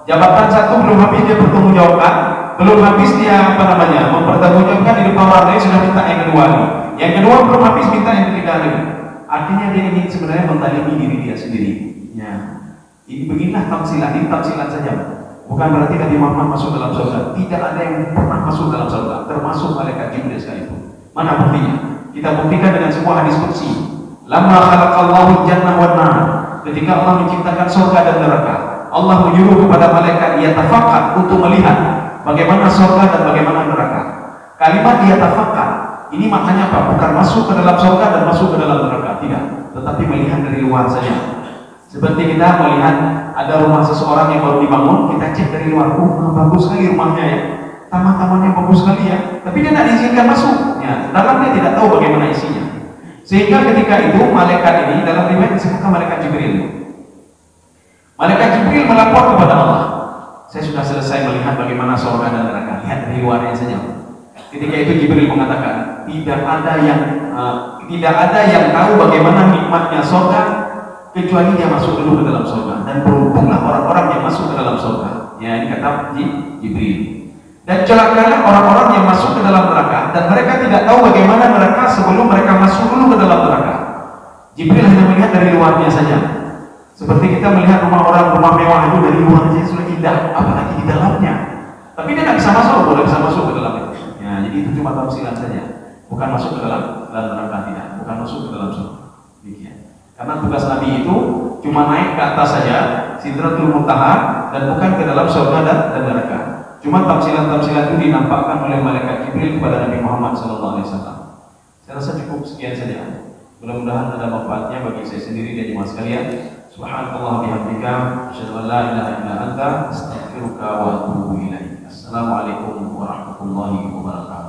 Jabatan satu belum habis, dia bertanggungjawabkan. Belum habis dia mempertanggungjawabkan di depan orang lain, sudah minta yang kedua lagi. Yang kedua belum habis, minta yang ketiga lagi. Artinya dia ingin sebenarnya mentalimi diri dia sendiri. Ya. Ini beginilah tamsilan, ini tamsilan saja. Bukan berarti Nabi Muhammad masuk dalam surga. Tidak ada yang pernah masuk dalam surga, termasuk malaikat Jibril sekalipun. Mana buktinya? Kita buktikan dengan sebuah hadis qudsi. Lamma khalaqallahu jannah wan nar. Ketika Allah menciptakan surga dan neraka, Allah menyuruh kepada malaikat yatafaqat untuk melihat bagaimana surga dan bagaimana neraka. Kalimat yatafaqat ini maknanya apa? Bukan masuk ke dalam surga dan masuk ke dalam neraka, tidak, tetapi melihat dari luar saja. Seperti kita melihat ada rumah seseorang yang baru dibangun, kita cek dari luar, bagus sekali rumahnya ya, taman-tamannya bagus sekali ya, tapi dia tidak diizinkan masuk, ya, dalamnya tidak tahu bagaimana isinya. Sehingga ketika itu malaikat ini dalam riwayat disebutkan malaikat Jibril. Malaikat Jibril melapor kepada Allah, saya sudah selesai melihat bagaimana surga dan neraka, lihat dari luarnya saja. Ketika itu Jibril mengatakan, tidak ada yang tahu bagaimana nikmatnya surga kecuali dia masuk dulu ke dalam surga, dan beruntunglah orang-orang yang masuk ke dalam surga. Ya, ini kata Jibril. Dan celakalah orang-orang yang masuk ke dalam neraka dan mereka tidak tahu bagaimana neraka sebelum mereka masuk dulu ke dalam neraka. Jibril hanya melihat dari luarnya saja. Seperti kita melihat rumah orang, rumah mewah itu dari luarnya sudah indah, apalagi di dalamnya. Tapi dia tidak bisa masuk, boleh bisa masuk ke dalam itu. Ya, jadi itu cuma tafsiran saja. Bukan masuk ke dalam neraka, tidak. Bukan masuk ke dalam surga. Demikian. Karena tugas Nabi itu cuma naik ke atas saja, Sidratul Muntaha, dan bukan ke dalam surga dan neraka. Cuma tamsilan-tamsilan itu dinampakkan oleh malaikat Jibril kepada Nabi Muhammad SAW. Saya rasa cukup sekian saja. Mudah-mudahan ada manfaatnya bagi saya sendiri dan jemaah sekalian. Subhanallah bihamdika, asyhadu an la ilaha illa anta, astaghfiruka wa atubu ilaik. Assalamualaikum warahmatullahi wabarakatuh.